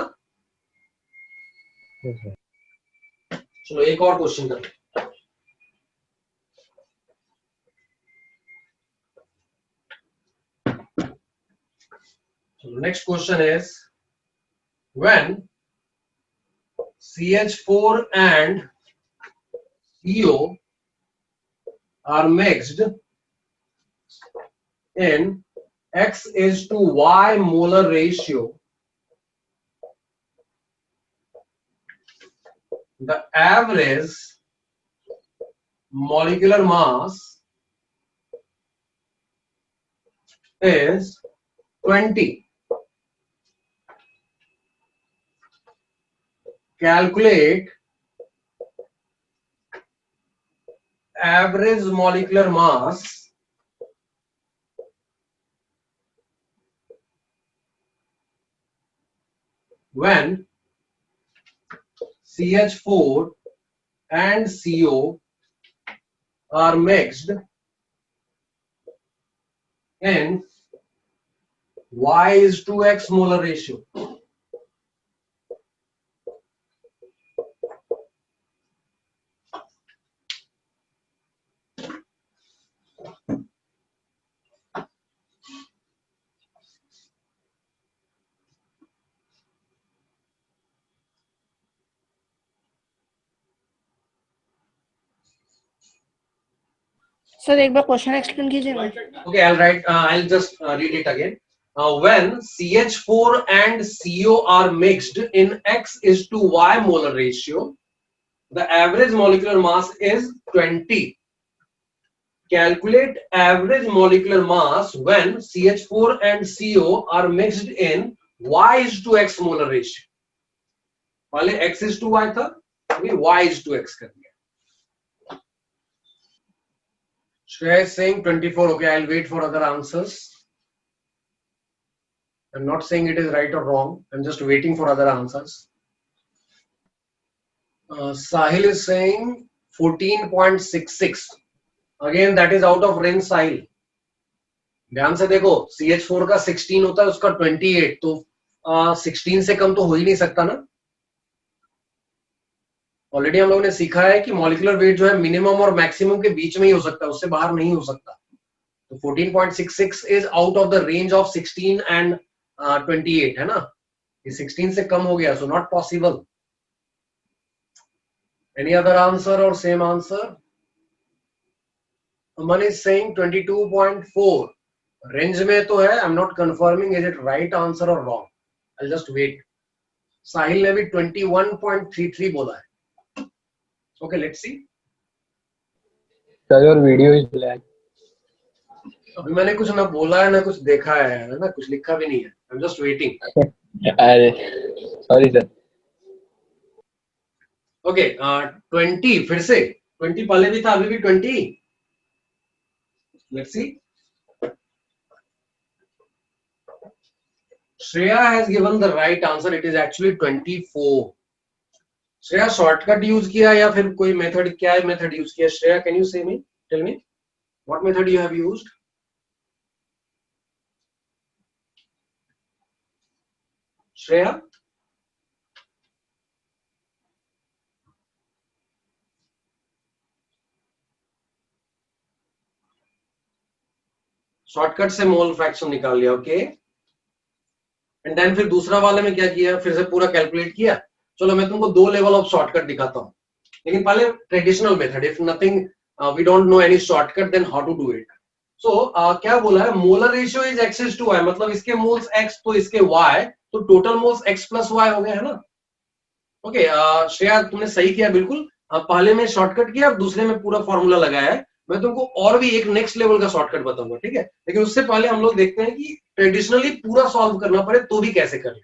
Yes, sir. चलो एक और क्वेश्चन करते हैं। So next question is, when CH4 and CO are mixed in X is to Y molar ratio, the average molecular mass is 20. Calculate average molecular mass when CH4 and CO are mixed in Y is to X molar ratio. Sir एक बार question explain कीजिए ना। Okay, I'll write. I'll just read it again. When CH4 and CO are mixed in X is to Y molar ratio, the average molecular mass is 20. Calculate average molecular mass when CH4 and CO are mixed in Y is to X molar ratio. पहले X is to Y था, अभी Y is to X कर दिया। Shreya is saying 24. Okay, I'll wait for other answers. I'm not saying it is right or wrong. I'm just waiting for other answers. Sahil is saying 14.66. Again, that is out of range. Sahil, ध्यान से देखो, CH4 का 16 होता है, उसका 28, तो 16 से कम तो हो ही नहीं सकता ना। ऑलरेडी हम लोगों ने सीखा है कि मॉलिक्यूलर वेट जो है मिनिमम और मैक्सिमम के बीच में ही हो सकता है, उससे बाहर नहीं हो सकता। तो 14.66 is out of the range of 16 and 28 है ना, ये 16 से कम हो गया, so not possible. Any other answer और same answer? Aman is saying 22.4 range में तो है, I am not confirming is it right answer और wrong, I just wait. Sahil ने भी 21.33 बोला है। Okay, let's see. Sir, your video is black. अभी मैंने कुछ ना बोला है ना कुछ देखा है ना, कुछ लिखा भी नहीं है। I'm just waiting. अरे sorry sir. Okay, 20 फिर से 20 पहले भी था, अभी भी 20. Let's see. Shreya has given the right answer. It is actually 24. Shreya shortcut use किया या फिर कोई मेथड, क्या मेथड यूज किया? Shreya, can you say me, tell me what method you have used? Shreya, shortcut से मोल फ्रैक्शन निकाल लिया, ओके। एंड देन फिर दूसरा वाले में क्या किया? फिर से पूरा कैलकुलेट किया। चलो मैं तुमको 2 लेवल ऑफ शॉर्टकट दिखाता हूँ, लेकिन पहले traditional method, if nothing we don't know any shortcut then how to do it. So क्या बोला है? Molar ratio is x is to y, मतलब इसके मोल्स x तो इसके y, तो total moles x plus y हो गए है ना। ओके, श्रेया तुमने सही किया बिल्कुल। पहले में शॉर्टकट किया, अब दूसरे में पूरा फॉर्मूला लगाया है। मैं तुमको और भी एक नेक्स्ट लेवल का शॉर्टकट बताऊंगा, ठीक है? लेकिन उससे पहले हम लोग देखते हैं कि ट्रेडिशनली पूरा सॉल्व करना पड़े तो भी कैसे करें,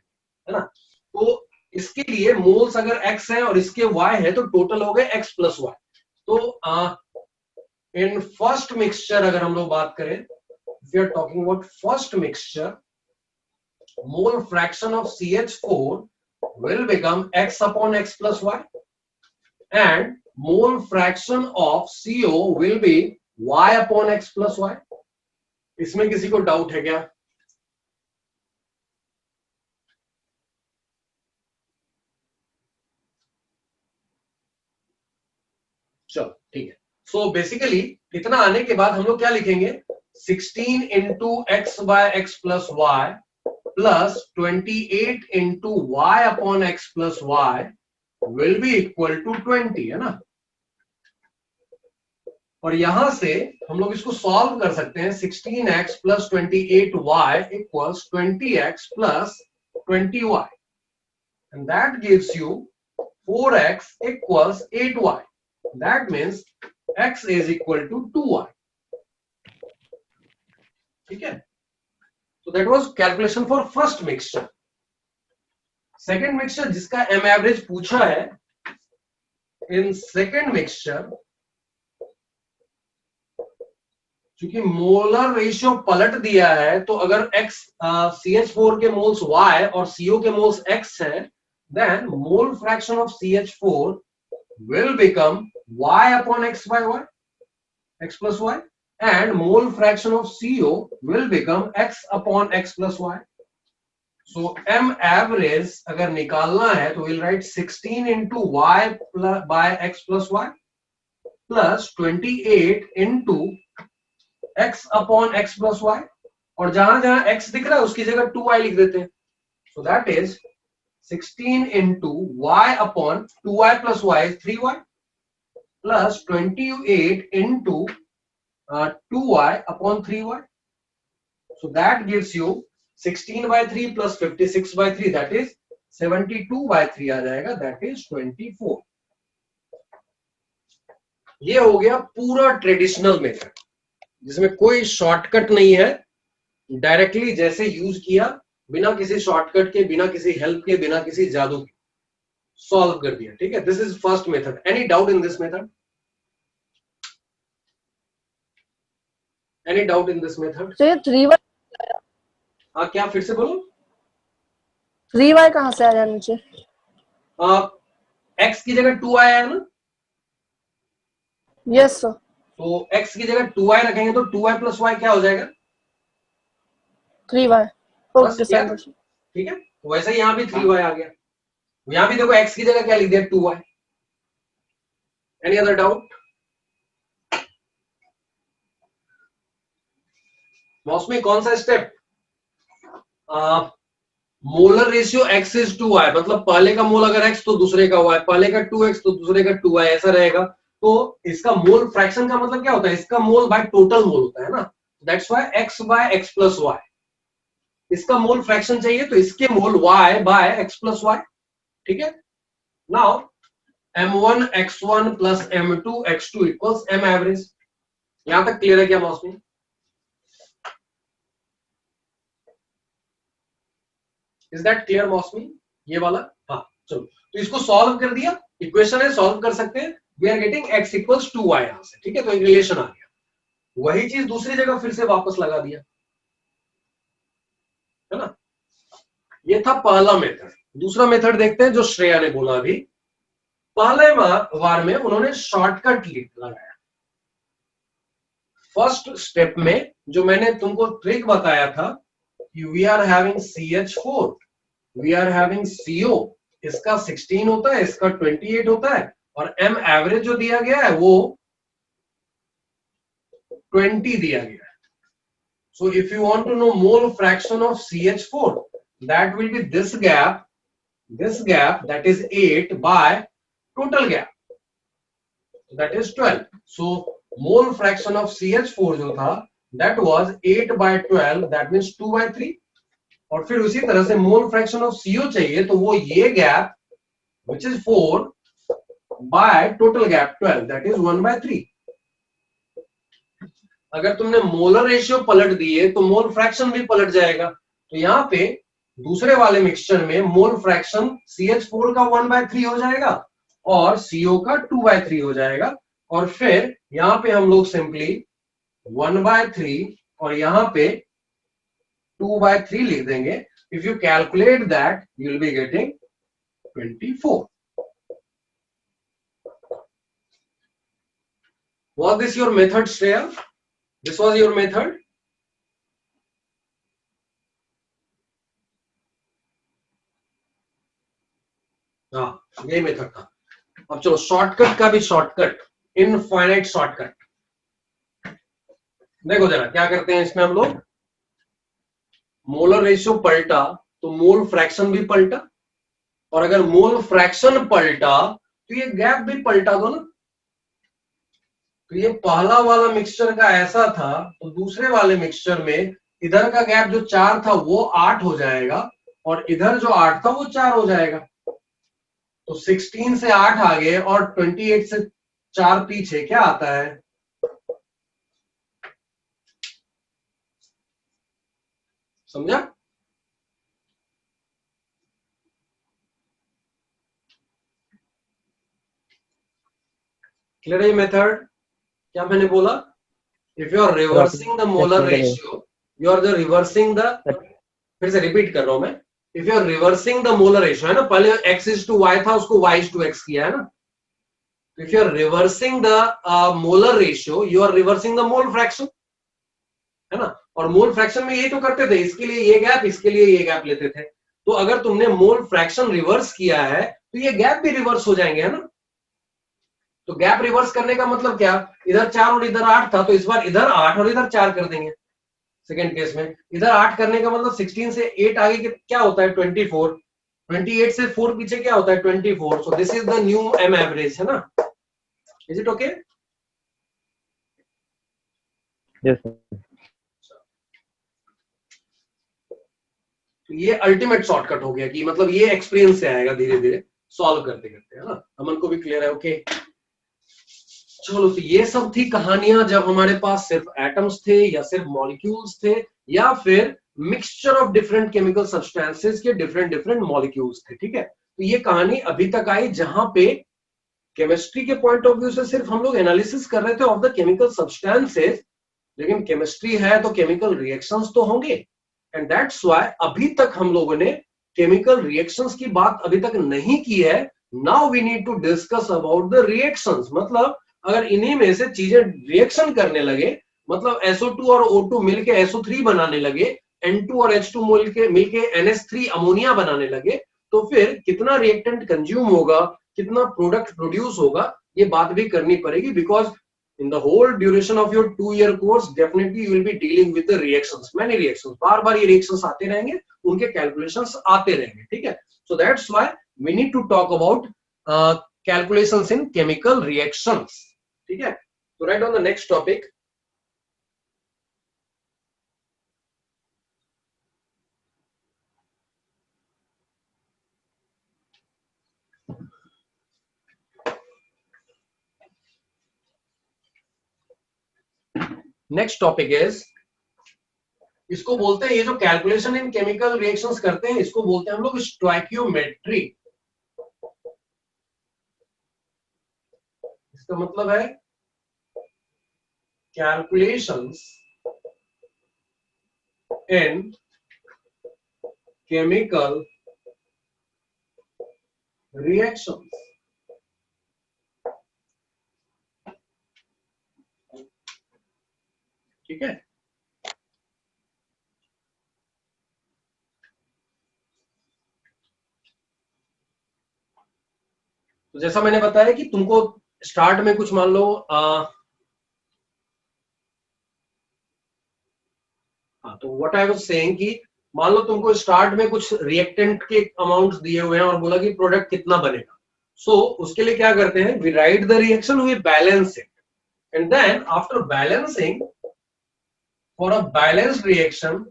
है ना। तो इसके लिए मोल्स अगर x है और इसके y है तो टोटल हो गए x प्लस वाई। तो इन फर्स्ट मिक्सचर अगर हम लोग बात करें, we are talking about first mixture, mole fraction of CH4 will become x upon x plus y and mole fraction of CO will be y upon x plus y। इसमें किसी को doubt है क्या? चलो ठीक है। सो बेसिकली इतना आने के बाद हम लोग क्या लिखेंगे, 16 into x by x plus y plus 28 into y upon x plus y will be equal to 20, है ना। और यहां से हम लोग इसको सॉल्व कर सकते हैं। 16x plus 28y equals 20x plus 20y and that gives you 4x equals 8y। That means x is equal to 2y। ठीक है, so that was calculation for first mixture। second mixture जिसका m average पूछा है, in second mixture क्योंकि molar ratio पलट दिया है, तो अगर x CH4 के मोल्स y और CO के मोल्स x है, then mole fraction of CH4 will become y upon x by y, x plus y, and mole fraction of CO will become x upon x plus y। So m average अगर निकालना है तो we'll write 16 into y by x plus y plus 28 into x upon x plus y, और जहां जहां x दिख रहा है उसकी जगह 2y लिख देते हैं। So that is 16 into y upon 2y plus y is 3y plus 28 into 2y upon 3y। So that gives you 16 by 3 plus 56 by 3, that is 72 by 3 आ जाएगा, that is 24। ये हो गया पूरा ट्रेडिशनल मेथड जिसमें कोई शॉर्टकट नहीं है, directly जैसे यूज किया, बिना किसी शॉर्टकट के, बिना किसी हेल्प के, बिना किसी जादू के सॉल्व कर दिया। ठीक है, this is first method. Any doubt in this method? Any doubt in this method? तो ये 3y, हाँ क्या, फिर से बोलो। 3y कहाँ से आया नीचे? x की जगह 2y है ना, यस सर। तो x की जगह 2y रखेंगे तो 2y प्लस y क्या हो जाएगा? 3y। बस ओके क्या? सर। ठीक है, तो वैसे यहाँ भी 3y आ गया। यहाँ भी देखो x की जगह क्या लिख दिया, 2y। Any other doubt? मौसमी कौन सा step? Molar ratio x is 2y, मतलब पहले का मोल अगर x तो दूसरे का y, पहले का 2x तो दूसरे का 2y, ऐसा रहेगा। तो इसका मोल फ्रैक्शन का मतलब क्या होता है, इसका मोल बाय टोटल मोल होता है ना, that's why x by x plus y। इसका मोल फ्रैक्शन चाहिए तो इसके mole y by x plus y। ठीक है, now m1 x1 plus m2 x2 equals m average. यहां तक क्लियर है क्या मौसमी? इज दैट क्लियर मौसमी, ये वाला? हाँ चलो, तो इसको सॉल्व कर दिया, इक्वेशन है, सॉल्व कर सकते हैं। We are getting x equals 2y यहां से। ठीक है, तो एक रिलेशन आ गया। वही चीज दूसरी जगह फिर से वापस लगा दिया, है ना। ये था पहला मेथड। दूसरा मेथड देखते हैं जो श्रेया ने बोला अभी। पहले बार में उन्होंने शॉर्टकट लगाया। फर्स्ट स्टेप में जो मैंने तुमको ट्रिक बताया था, we are having CH4, we are having CO, इसका 16 होता है, इसका 28 होता है, और m एवरेज जो दिया गया है वो 20 दिया गया है। So if you want to know mole fraction of CH4, that will be this gap that is 8 by total gap, that is 12। so mole fraction of CH4 जो था that was 8 by 12, that means 2 by 3। और फिर उसी तरह से mole fraction of CO चाहिए तो वो ये gap which is 4 by total gap 12, that is 1 by 3। अगर तुमने मोलर रेशियो पलट दिए तो मोल फ्रैक्शन भी पलट जाएगा। तो यहाँ पे दूसरे वाले मिक्सचर में मोल फ्रैक्शन CH4 का 1/3 हो जाएगा और CO का 2/3 हो जाएगा, और फिर यहां पे हम लोग सिंपली 1/3 और यहां पे 2/3 लिख देंगे. If you calculate that you will be getting 24. Was this your method, Shreya? This was your method? हाँ, यही मेथड था. अब चलो शॉर्टकट का भी शॉर्टकट, इनफाइनाइट शॉर्टकट. देखो जरा क्या करते हैं इसमें हम लोग. मोलर रेशियो पलटा तो मोल फ्रैक्शन भी पलटा, और अगर मोल फ्रैक्शन पलटा तो ये गैप भी पलटा दो ना. तो ये पहला वाला मिक्सचर का ऐसा था, तो दूसरे वाले मिक्सचर में इधर का गैप जो 4 था वो 8 हो जाएगा, और इधर जो 8 था वो 4 हो जाएगा. तो 16 से 8 आगे और 28 से 4 पीछे क्या आता है? समझा? क्लियर है मेथड? क्या मैंने बोला? If you are reversing the molar ratio, you are the reversing the, फिर से रिपीट कर रहा हूं मैं. If you are reversing the molar ratio, है ना, पहले x is to y था, उसको y is to x किया है ना. If you are reversing the molar ratio, you are reversing the mole fraction, है ना. और मोल फ्रैक्शन में यही तो करते थे, इसके लिए ये गैप, इसके लिए ये गैप लेते थे. तो अगर तुमने मोल फ्रैक्शन रिवर्स किया है तो ये गैप भी रिवर्स हो जाएंगे, है ना. तो गैप रिवर्स करने का मतलब क्या? इधर 4 और इधर 8 था, तो इस बार इधर 8 और इधर 4 कर देंगे. सेकेंड केस में इधर 8 करने का मतलब 16 से 8 आगे क्या होता है? 24. 28 से 4 पीछे क्या होता है? 24. सो this is the new m average, है ना. Is it okay? Yes sir. ये अल्टीमेट शॉर्टकट हो गया कि मतलब ये एक्सपीरियंस से आएगा धीरे धीरे सॉल्व करते करते, है ना. अमन को भी क्लियर है? ओके चलो. तो ये सब थी कहानियां जब हमारे पास सिर्फ एटम्स थे या सिर्फ मॉलिक्यूल्स थे या फिर mixture of different chemical substances के डिफरेंट डिफरेंट मॉलिक्यूल्स थे. ठीक है. तो ये कहानी अभी तक आई जहां पे केमिस्ट्री के पॉइंट ऑफ व्यू से सिर्फ हम लोग एनालिसिस कर रहे थे ऑफ द केमिकल सब्सटेंसेस, लेकिन केमिस्ट्री है तो केमिकल रिएक्शंस तो होंगे. एंड दैट्स व्हाई अभी तक हम लोगों ने केमिकल रिएक्शंस की बात अभी तक नहीं की है. Now we need to discuss about the reactions. मतलब अगर इन्हीं में से चीजें रिएक्शन करने लगे, मतलब SO2 और O2 मिलके SO3 बनाने लगे, N2 और H2 मिलके NH3 अमोनिया बनाने लगे, तो फिर कितना रिएक्टेंट कंज्यूम होगा, कितना प्रोडक्ट प्रोड्यूस होगा, ये बात भी करनी पड़ेगी. Because in the whole duration of your 2-year course definitely you will be dealing with the reactions, many reactions. बार बार ये reactions आते रहेंगे, उनके calculations आते रहेंगे. ठीक है. So that's why we need to talk about calculations in chemical reactions. ठीक है. So right on the next topic. Next topic is, इसको बोलते हैं, ये जो कैलकुलेशन इन केमिकल रिएक्शंस करते हैं इसको बोलते हैं हम लोग स्टोइकियोमेट्री. इसका मतलब है कैलकुलेशंस इन केमिकल रिएक्शंस. ठीक है. तो जैसा मैंने बताया कि तुमको स्टार्ट में कुछ मान लो तो व्हाट आई वाज सेइंग कि मान लो तुमको स्टार्ट में कुछ रिएक्टेंट के अमाउंट्स दिए हुए हैं और बोला कि प्रोडक्ट कितना बनेगा. सो उसके लिए क्या करते हैं? We write the reaction, we balance it, and then after balancing for a balanced reaction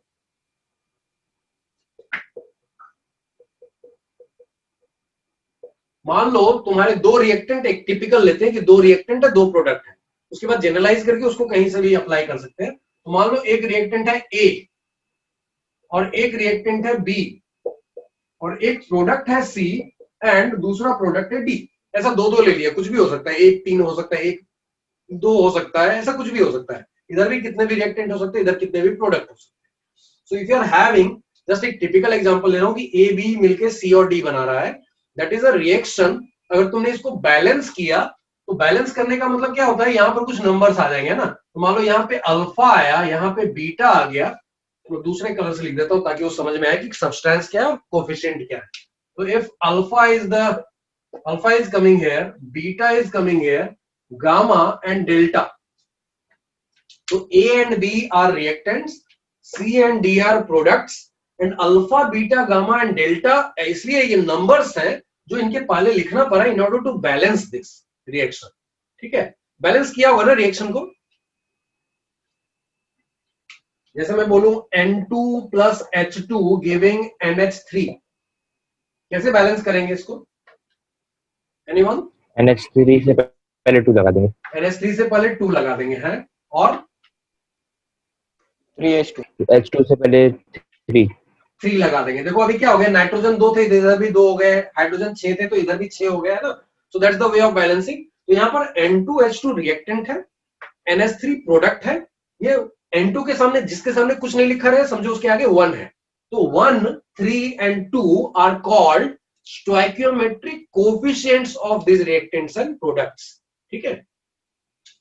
मान लो तुम्हारे दो रिएक्टेंट, एक टिपिकल लेते हैं कि दो रिएक्टेंट है, दो प्रोडक्ट है, उसके बाद जनरलाइज करके उसको कहीं से भी अप्लाई कर सकते हैं. तो मान लो एक रिएक्टेंट है A और एक रिएक्टेंट है B, और एक प्रोडक्ट है सी एंड दूसरा प्रोडक्ट है डी, ऐसा दो दो ले लिया, कुछ भी हो सकता है, एक तीन हो सकता है, एक दो हो सकता है, ऐसा कुछ भी हो सकता है, इधर भी कितने भी रिएक्टेंट हो सकते हैं, इधर कितने भी प्रोडक्ट हो सकते हैं। So if you are having, just एक टिपिकल एग्जांपल ले रहा हूं कि ए बी मिलके सी और डी बना रहा है, दैट इज अ रिएक्शन। अगर तुमने इसको बैलेंस किया तो बैलेंस करने का मतलब क्या होता है, यहाँ पर कुछ नंबर्स आ जाएंगे ना, तो मान लो यहाँ पे अल्फा आया, यहाँ पे बीटा आ गया, तो दूसरे कलर से लिख देता हूं ताकि वो समझ में आए कि सब्सटेंस क्या है और कोफिशिएंट क्या है। तो if alpha is coming here, beta is coming here, gamma and delta, तो A and B are reactants, C and D are products, and alpha beta gamma and delta, इसलिए ये नंबर्स हैं जो इनके पहले लिखना पड़ा in order to balance this reaction. ठीक है, बैलेंस किया होगा ना रिएक्शन को। जैसे मैं बोलूं N2 plus H2 giving NH3, कैसे बैलेंस करेंगे इसको? एनीवन? NH3 से पहले 2 लगा देंगे, NH3 से पहले 2 लगा देंगे हैं, और 3H2, H2 से पहले 3 लगा देंगे। देखो अभी क्या हो गया, नाइट्रोजन 2 थे, इधर भी 2 हो गए, हाइड्रोजन 6 थे तो इधर भी 6 हो गया है ना। So that's the way of balancing. तो यहाँ पर N2H2 रिएक्टेंट है, NH3 प्रोडक्ट है, ये N2 के सामने, जिसके सामने कुछ नहीं लिखा है समझो उसके आगे 1 है, तो 1, 3 and 2 are called stoichiometric coefficients of this reactants and products. ठीक है,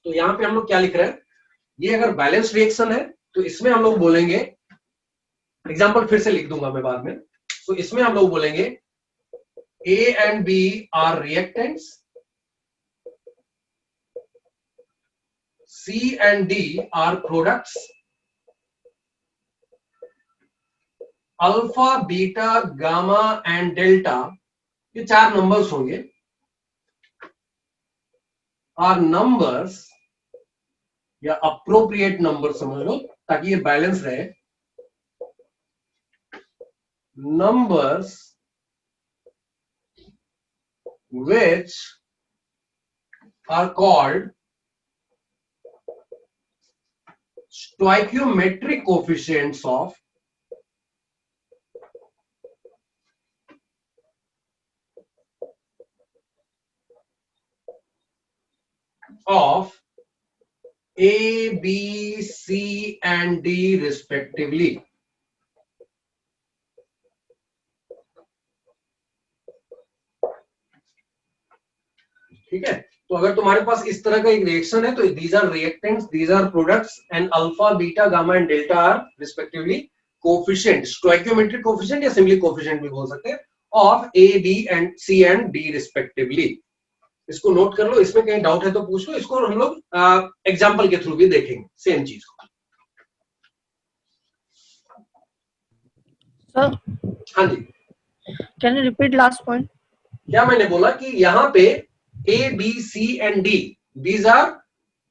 तो यहाँ पे हम लोग क्या लिख रहे हैं, ये अगर बैलेंस रिएक्शन है तो इसमें हम लोग बोलेंगे, एग्जाम्पल फिर से लिख दूंगा मैं बाद में, तो इसमें हम लोग बोलेंगे A and B are reactants, C and D are products, alpha beta gamma and delta, ये 4 नंबर्स होंगे, आर नंबर्स या अप्रोप्रिएट नंबर समझ लो ताकि ये बैलेंस रहे, numbers which are called stoichiometric coefficients of A, B, C and D respectively। ठीक है, तो अगर तुम्हारे पास इस तरह का एक रिएक्शन है तो these are reactants, these are products and alpha beta gamma and delta are respectively coefficient, stoichiometric coefficient या सिंपली कोफिशिएंट भी बोल सकते हैं, of A B and C and D respectively. इसको नोट कर लो, इसमें कहीं डाउट है तो पूछ लो, इसको हम लोग एग्जांपल के थ्रू भी देखेंगे सेम चीज को। सर हाँ जी, can you repeat last point? क्या मैंने बोला कि यहाँ पे A, B, C and D, these are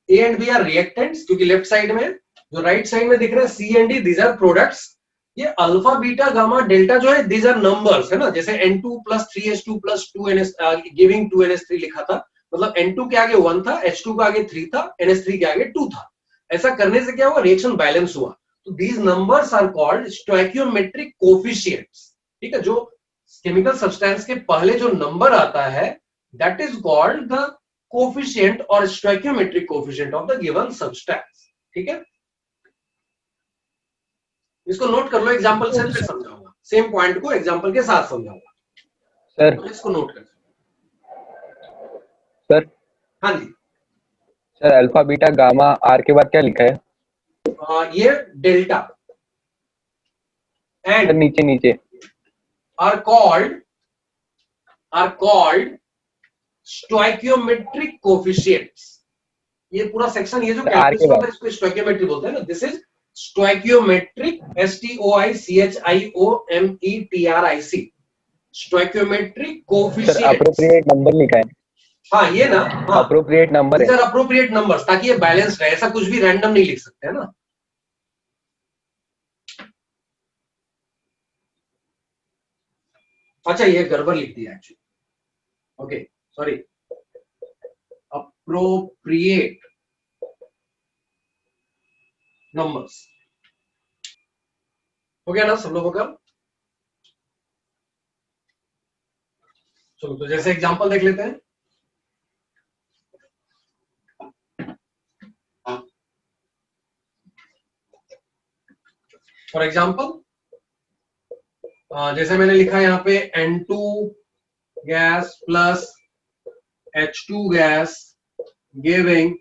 A and B are reactants, क्योंकि लेफ्ट साइड में, जो राइट साइड में दिख रहा है C and D, these are products। ये अल्फा बीटा गामा डेल्टा जो है these are numbers है ना, जैसे N2 plus 3H2 plus 2NS giving 2NH3 लिखा था, मतलब N2 के आगे 1 था, H2 के आगे 3 था, NH3 के आगे 2 था। ऐसा करने से क्या हुआ, रिएक्शन बैलेंस हुआ। तो these numbers are called stoichiometric coefficients। ठीक है, जो केमिकल सब्सटेंस के पहले जो नंबर आता है that is called the coefficient or stoichiometric coefficient of the given substance। ठीक है, इसको नोट कर लो, एग्जांपल से फिर समझाऊंगा, सेम पॉइंट को एग्जांपल के साथ समझाऊंगा सर। तो इसको नोट कर सर। हाँ जी sir, alpha beta gamma are के बाद क्या लिखा है? ये डेल्टा एंड नीचे नीचे are called stoichiometric coefficients। ये पूरा सेक्शन, ये जो कैल्कुलस होता है इसको स्टोइकियोमेट्री बोलते हैं ना, this is stoichiometric, STOICHIOMETRIC, stoichiometric coefficient. Appropriate number लिखा है। हाँ ये ना, हाँ अप्रोप्रिएट नंबर है, अप्रोप्रिएट नंबर्स, ताकि ये बैलेंस रहे, ऐसा कुछ भी रैंडम नहीं लिख सकते है ना। अच्छा ये गड़बड़ लिख दिया actually, okay sorry, appropriate numbers हो गया ना सब लोगों का? चलो तो जैसे एग्जांपल देख लेते हैं। फॉर एग्जांपल जैसे मैंने लिखा यहाँ पे N2 gas plus H2 gas giving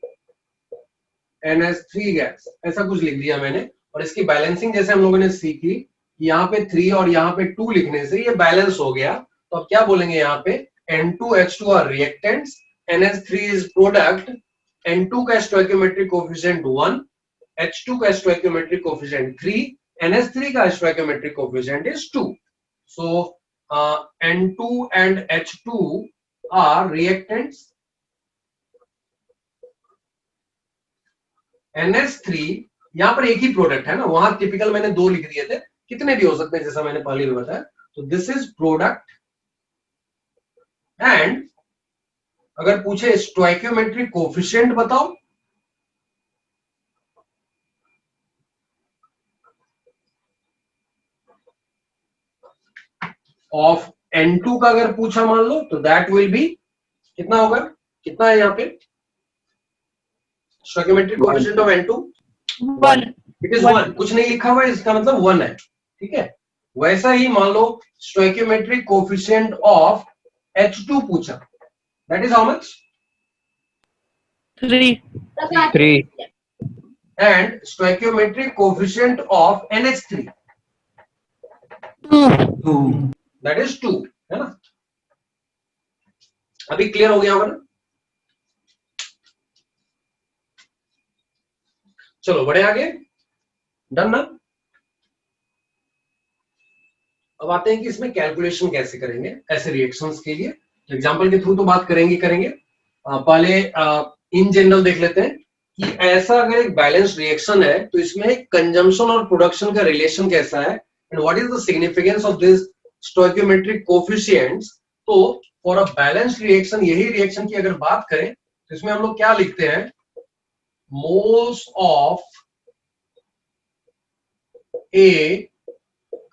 NH3 gas, ऐसा कुछ लिख दिया मैंने। और इसकी बैलेंसिंग जैसे हम लोगों ने सीखी, यहाँ पे 3 और यहाँ पे 2 लिखने से ये बैलेंस हो गया। तो अब क्या बोलेंगे यहाँ पे, N2H2 are reactants, NH3 is product, N2 का स्टोइकियोमेट्रिक कोएफिशिएंट 1, H2 का स्टोइकियोमेट्रिक कोएफिशिएंट 3, NH3 का stoichiometric coefficient is 2. So N2 and H2 are reactants. NH3 यहाँ पर एक ही प्रोडक्ट है ना, वहां टिपिकल मैंने 2 लिख दिए थे, कितने भी हो सकते हैं जैसा मैंने पहले भी बताया। तो दिस इज प्रोडक्ट एंड अगर पूछे स्टोइकियोमेट्रिक कोएफिशिएंट बताओ, ऑफ N2 का अगर पूछा मान लो, तो दैट विल बी कितना होगा, कितना है यहाँ पे stoichiometric coefficient of N2 1. It is 1. कुछ नहीं लिखा हुआ है, इसका मतलब 1 है, ठीक है। वैसा ही मान लो स्टोइकियोमेट्रिक कोएफिशिएंट ऑफ H2 पूछा, that is how much, 3. 3. And stoichiometric coefficient of NH3 2. That is 2, है ना। अभी क्लियर हो गया होगा ना। चलो बढ़े आगे, डन ना। अब आते हैं कि इसमें कैलकुलेशन कैसे करेंगे ऐसे रिएक्शंस के लिए। एग्जांपल के थ्रू तो बात करेंगे। पहले इन जनरल देख लेते हैं कि ऐसा अगर एक बैलेंस रिएक्शन है तो इसमें कंजम्पशन और प्रोडक्शन का रिलेशन कैसा है, and what is the significance of this stoichiometric coefficients. तो फॉर अ बैलेंस रिएक्शन, यही रिएक्शन की अगर बात करें तो इसमें हम लोग क्या लिखते हैं, मोल्स ऑफ ए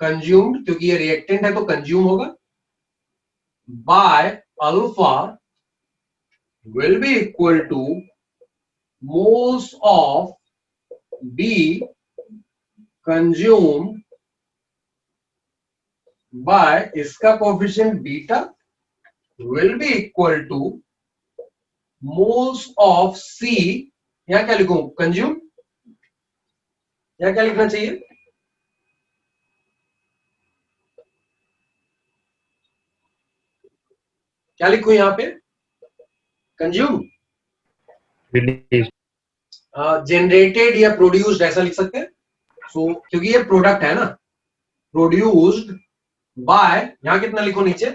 कंज्यूम्ड, क्योंकि ये रिएक्टेंट है तो कंज्यूम होगा, by alpha will be equal to moles of B consumed by इसका coefficient beta will be equal to moles of C, यहां क्या लिखूं, कंज्यूम, यहां क्या लिखना चाहिए, क्या लिखूं यहां पे, कंज्यूम, जनरेटेड या प्रोड्यूस्ड ऐसा लिख सकते हैं। सो क्योंकि ये प्रोडक्ट है ना, प्रोड्यूस्ड बाय, यहां कितना लिखो नीचे,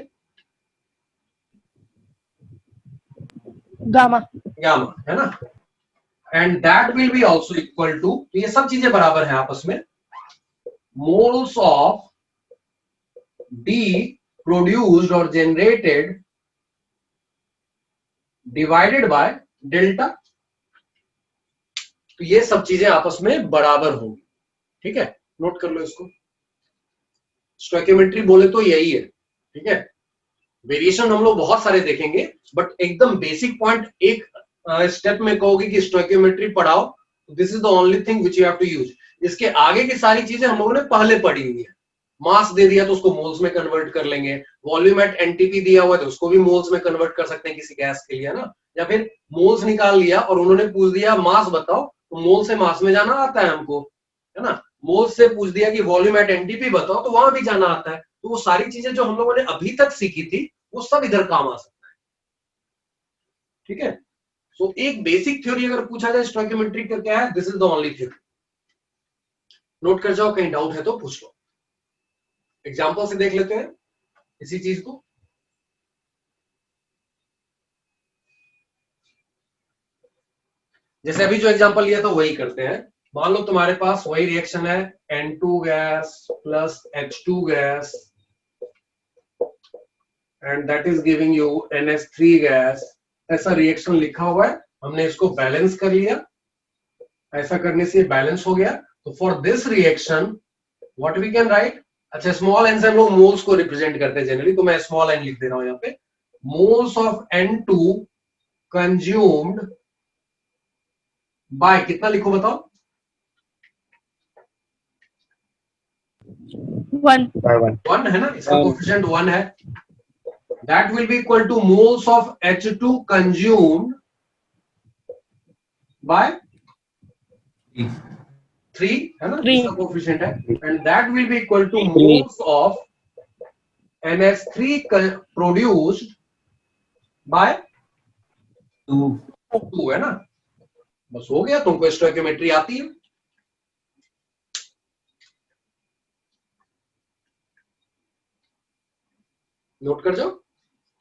गामा है ना, and that will be also equal to, तो ये सब चीजें बराबर है आपस में, मोल्स ऑफ बी प्रोड्यूस्ड और जनरेटेड डिवाइडेड बाय डेल्टा। तो ये सब चीजें आपस में बराबर होंगी, ठीक है, नोट कर लो इसको। स्टोइकियोमेट्री बोले तो यही है, ठीक है। वेरिएशन हम लोग बहुत सारे देखेंगे, बट एकदम बेसिक पॉइंट एक स्टेप में कहोगे कि स्टोइकियोमेट्री पढ़ाओ, this is the only thing which you have to use. इसके आगे की सारी चीजें हम लोगों ने पहले पढ़ी हुई है। मास दे दिया तो उसको मोल्स में कन्वर्ट कर लेंगे, वॉल्यूम एट एनटीपी दिया हुआ है तो उसको भी मोल्स में कन्वर्ट कर सकते हैं किसी गैस के लिए ना, या फिर मोल्स निकाल लिया और उन्होंने पूछ दिया मास बताओ, तो मोल से मास में जाना आता है हमको, है ना। मोल्स से पूछ दिया कि वॉल्यूम एट एनटीपी बताओ, तो वहां भी जाना आता है। तो वो सारी चीजें जो हम लोगों ने अभी तक सीखी थी वो सब इधर काम आ सकता है, ठीक है। सो एक बेसिक थ्योरी अगर पूछा जाए स्टोइकियोमेट्री का क्या है, this is the only theory. Note कर जाओ, कहीं डाउट है तो पूछ लो। एग्जाम्पल से देख लेते हैं इसी चीज को। जैसे अभी जो एग्जांपल लिया था वही करते हैं। मान लो तुम्हारे पास वही रिएक्शन है, N2 gas plus H2 gas and that is giving you NH3 gas. ऐसा रिएक्शन लिखा हुआ है, हमने इसको बैलेंस कर लिया, ऐसा करने से बैलेंस हो गया। तो for this reaction what we can write, अच्छा स्मॉल एन से हम लोग मोल्स को रिप्रेजेंट करते हैं जनरली, तो मैं स्मॉल एन लिख दे रहा हूं यहाँ पे। moles of N2 consumed by, कितना लिखो बताओ? 1. by 1. 1 है ना, इसका कोफिशिएंट 1 है. That will be equal to moles of H2 consumed by 3 है ना, 3. इसका कोफिशिएंट है. And that will be equal to moles of NH3 produced by 2. 2 है ना. बस हो गया, तुमको स्टोइकियोमेट्री आती है. नोट कर जाओ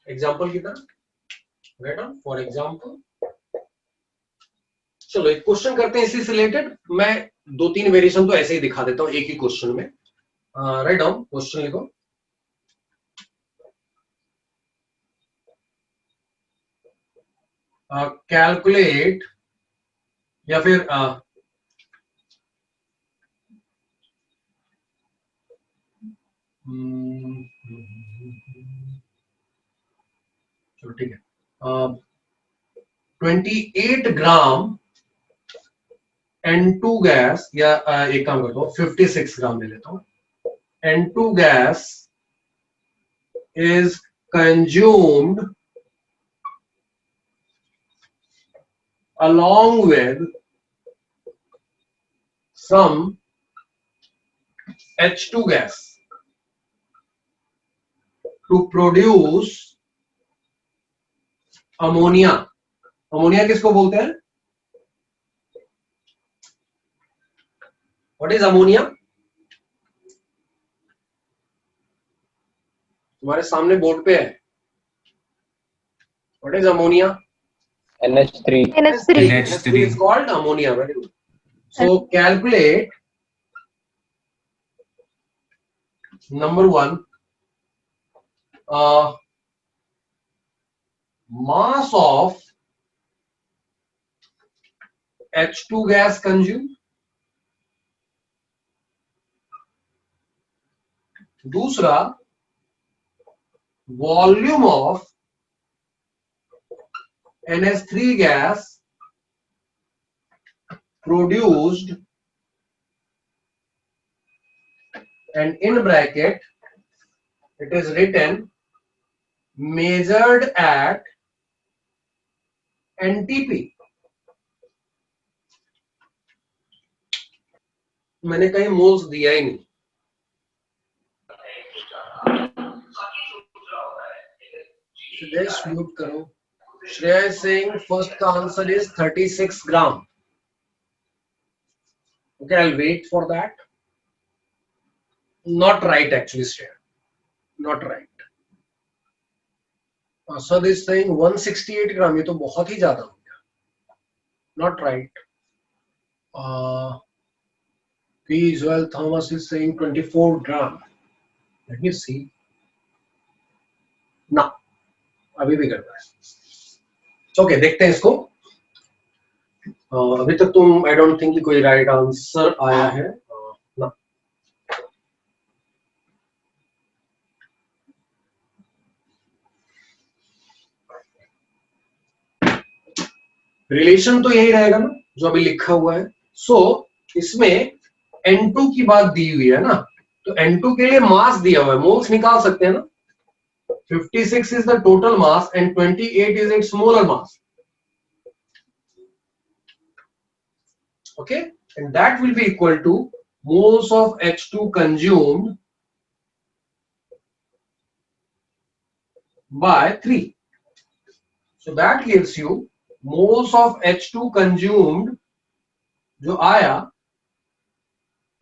एग्जांपल की तरह. Write down for example. चलो एक क्वेश्चन करते हैं इसी से रिलेटेड. मैं 2-3 वेरिएशन तो ऐसे ही दिखा देता हूं एक ही क्वेश्चन में. राइट डाउन क्वेश्चन लिखो. कैलकुलेट या फिर चलो ठीक है. 28 ग्राम N2 गैस, या एक काम करता हूँ 56 ग्राम ले लेता हूँ. N2 gas is consumed along with some H2 gas to produce ammonia. Ammonia किसको बोलते हैं? What is ammonia? तुम्हारे सामने बोर्ड पे है. What is ammonia? NH3. NH3. is called ammonia. Very good. So calculate number 1 mass of H2 gas consumed. दूसरा volume of NH3 gas produced, and in bracket it is written measured at NTP. मैंने कहीं moles दिया ही नहीं. Shreyas mute करो. Shreyas saying first का answer is 36 gram. Okay, I'll wait for that. Not right actually, Shreya. Not right. Asad is saying 168 gram. ये तो बहुत ही ज्यादा हो गया. Not right. P. Joel Thomas is saying 24 gram. Let me see. ना, अभी भी कर रहा है. ओके, देखते हैं इसको. अभी तक तुम आई डोंट थिंक कि कोई राइट आंसर आया है ना. रिलेशन तो यही रहेगा ना जो अभी लिखा हुआ है. सो इसमें N2 की बात दी हुई है ना, तो N2 के लिए मास दिया हुआ है, मोल्स निकाल सकते हैं ना. 56 is the total mass and 28 is its molar mass. Okay, and that will be equal to moles of H2 consumed by 3. So that gives you moles of H2 consumed जो आया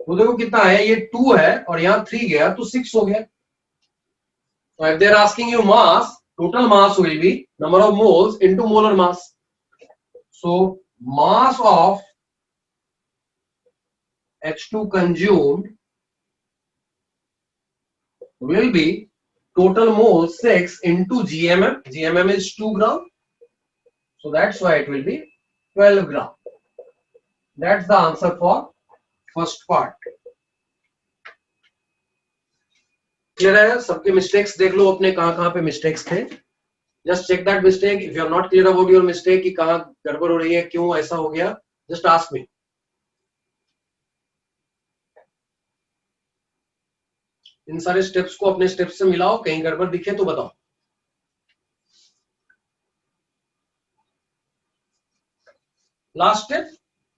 वो देखो कितना है. ये 2 है और यहाँ 3 गया तो 6 हो गया. So if they are asking you mass, total mass will be number of moles into molar mass. So mass of H2 consumed will be total moles 6 into GMM. GMM is 2 gram. So that's why it will be 12 gram. That's the answer for first part. Clear है? सबके mistakes देख लो अपने कहां कहां पे mistakes थे. Just check that mistake if you are not clear about your mistake कि कहाँ गड़बड़ हो रही है, क्यों ऐसा हो गया, जस्ट आस्क मी। इन सारे स्टेप्स को अपने स्टेप्स से मिलाओ, कहीं गड़बड़ दिखे तो बताओ। लास्ट स्टेप,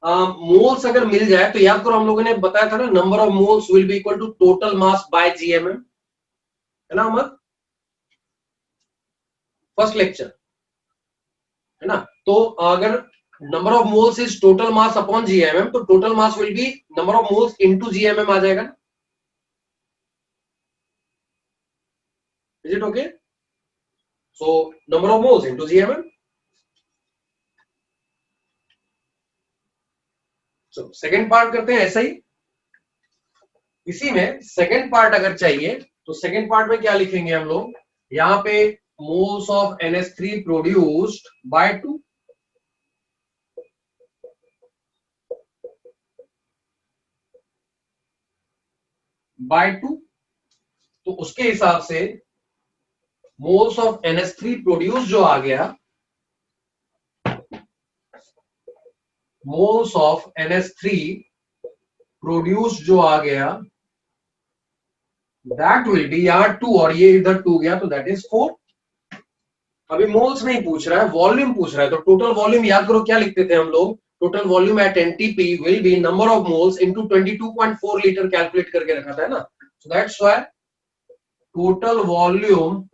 मोल्स अगर मिल जाए तो याद करो हम लोगों ने बताया था ना, number of moles will be equal to total mass by GMM, है ना अमर, फर्स्ट लेक्चर, है ना। तो अगर number of moles is total mass upon GMM, तो total mass will be number of moles into GMM आ जाएगा ना। Is it okay? So number of moles into GMM. So second part करते हैं ऐसा ही। इसी में सेकेंड पार्ट अगर चाहिए तो सेकेंड पार्ट में क्या लिखेंगे हम लोग, यहां पे moles of NH3 produced by 2, by 2, तो उसके हिसाब से मोल्स ऑफ NH3 प्रोड्यूस जो आ गया, मोल्स ऑफ NH3 प्रोड्यूस जो आ गया, दैट विल बी, यहां 2 और ये इधर 2 गया तो दैट इज 4। अभी मोल्स नहीं पूछ रहा है, वॉल्यूम पूछ रहा है। तो टोटल वॉल्यूम याद करो क्या लिखते थे हम लोग, total volume at NTP will be number of moles into 22.4 litre calculate करके रखा था, है ना। So that's why total volume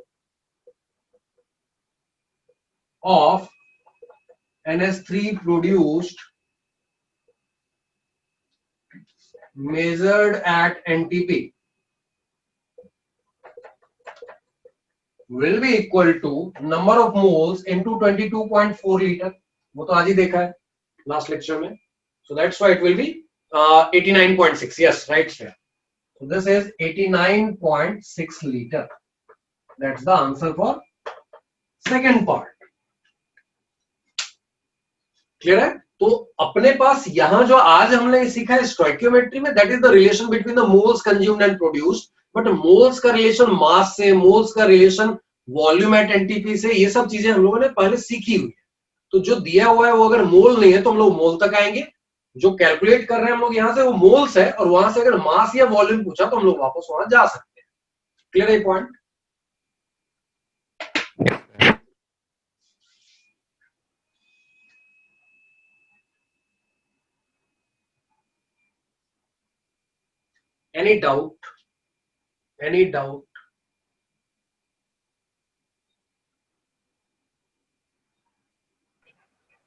of NH3 produced measured at NTP will be equal to number of moles into 22.4 liter। वो तो आज ही देखा है लास्ट लेक्चर में। So that's why it will be 89.6। Yes, right here. So this is 89.6 liter। That's the answer for second part। Clear है? तो अपने पास यहां जो आज हमने सीखा है स्टोइकियोमेट्री में, that is the relation between the moles consumed and produced. But moles का रिलेशन मास से, मोल्स का रिलेशन वॉल्यूम एट एनटीपी से, ये सब चीजें हम लोगों ने पहले सीखी हुई है। तो जो दिया हुआ है वो अगर मोल नहीं है तो हम लोग मोल तक आएंगे, जो कैलकुलेट कर रहे हैं हम लोग यहां से वो मोल्स है, और वहां से अगर मास या वॉल्यूम पूछा तो हम लोग वापस वहां जा सकते हैं। क्लियर है point? Any doubt? Any doubt?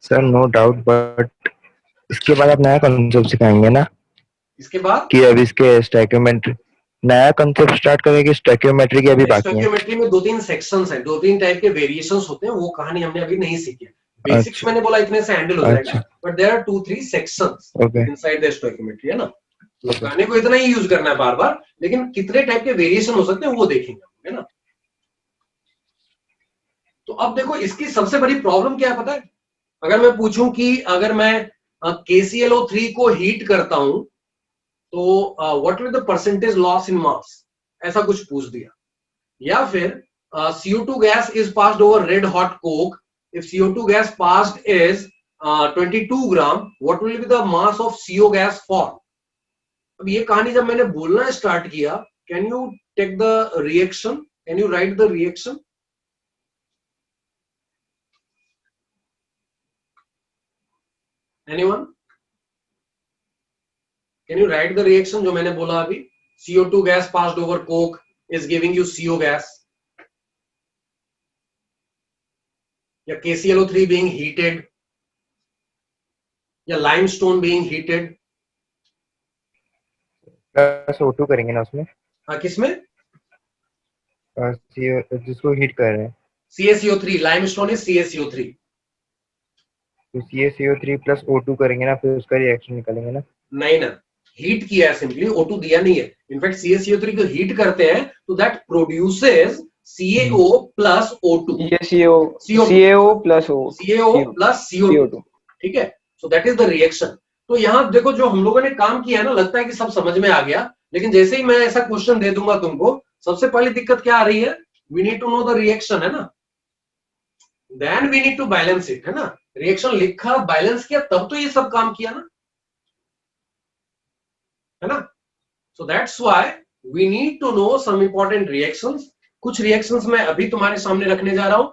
Sir no doubt, but इसके बाद आप नया कॉन्सेप्ट सिखाएंगे ना? इसके बाद कि अभी इसके स्टोइकियोमेट्री नया कॉन्सेप्ट स्टार्ट करेंगे, स्टोइकियोमेट्री की अभी बाकी है। स्टोइकियोमेट्री में 2-3 सेक्शंस है, 2-3 टाइप के वेरिएशंस होते हैं, वो कहानी हमने अभी नहीं सीखी है। बेसिक्स मैंने बोला इतने से हैंडल हो जाएगा, but there are 2-3 sections inside the stoichiometry, है ना। तो कहने को इतना ही यूज करना है बार बार, लेकिन कितने टाइप के वेरिएशन हो सकते हैं वो देखेंगे, है ना। तो अब देखो इसकी सबसे बड़ी प्रॉब्लम क्या है पता है? अगर मैं पूछूं कि अगर मैं KClO3 को हीट करता हूं तो what will the percentage loss in mass, ऐसा कुछ पूछ दिया। या फिर CO2 gas is passed over red hot coke, if CO2 gas passed is 22 gram, what will be the mass of CO gas form. अब ये कहानी जब मैंने बोलना स्टार्ट किया, can you take the reaction, can you write the reaction? Anyone? Can you write the reaction जो मैंने बोला अभी? CO2 gas passed over coke is giving you CO gas, या KClO3 being heated, या limestone being heated। Plus O2 करेंगे ना उसमें? हाँ, किसमें? जिसको हीट कर रहे हैं CaCO3, limestone is CaCO3। तो CaCO3 प्लस O2 करेंगे ना, फिर उसका रिएक्शन निकालेंगे ना? नहीं ना, हीट किया है सिंपली, O2 दिया नहीं है। इनफैक्ट CaCO3 को हीट करते हैं तो that produces CaO plus O2, CaO plus CO2, ठीक है। So that is the reaction. तो यहां देखो जो हम लोगों ने काम किया है ना, लगता है कि सब समझ में आ गया, लेकिन जैसे ही मैं ऐसा क्वेश्चन दे दूंगा तुमको, सबसे पहली दिक्कत क्या आ रही है? We need to know the reaction, है ना। Then we need to balance it, है ना। रिएक्शन लिखा, बैलेंस किया, तब तो ये सब काम किया ना, है ना। So that's why we need to know some important reactions. कुछ रिएक्शंस मैं अभी तुम्हारे सामने रखने जा रहा हूं,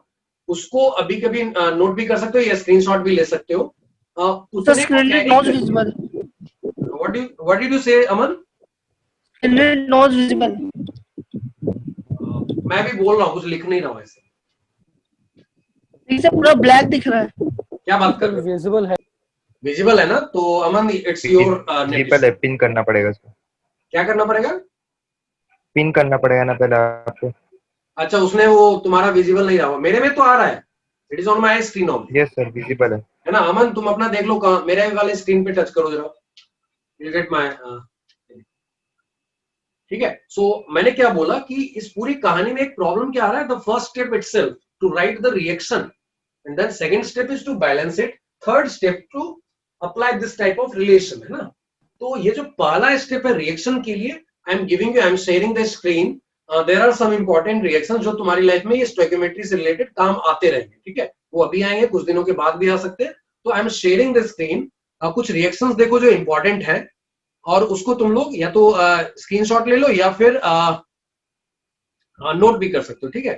उसको अभी कभी नोट भी कर सकते हो या स्क्रीनशॉट भी ले सकते हो। The screen read not visible. What did you say, Aman? Screen read not visible. मैं भी बोल रहा हूँ, कुछ लिख नहीं रहा हूँ ऐसे। इसे पूरा ब्लैक दिख रहा है। क्या बात कर रहे हो? विजिबल है, विजिबल है ना, तो अमन इट्स योर पहले पिन करना पड़ेगा इसको। क्या करना पड़ेगा? पिन करना पड़ेगा ना पहले आपको। अच्छा, उसने वो तुम्हारा विजिबल नहीं रहा, मेरे में तो आ रहा है, it is on my screen on. Yes sir, visible है ना। अमन तुम अपना देख लो, कहाँ मेरे वाले स्क्रीन पे टच करो जरा, यू गेट माय। ठीक है। सो मैंने क्या बोला कि इस पूरी कहानी में एक प्रॉब्लम क्या आ रहा है, the first step itself to write the reaction, and then second step is to balance it, third step to apply this type of relation, है ना। तो ये जो पहला स्टेप है रिएक्शन के लिए, I am giving you, I am sharing the screen, there are some important reactions जो तुम्हारी लाइफ में ये स्टोइकियोमेट्री से रिलेटेड काम आते रहेंगे, ठीक है। वो अभी आएंगे, कुछ दिनों के बाद भी आ सकते हैं। तो आई एम शेयरिंग द स्क्रीन, कुछ रिएक्शंस देखो जो इंपॉर्टेंट है, और उसको तुम लोग या तो स्क्रीनशॉट ले लो या फिर नोट भी कर सकते हो, ठीक है।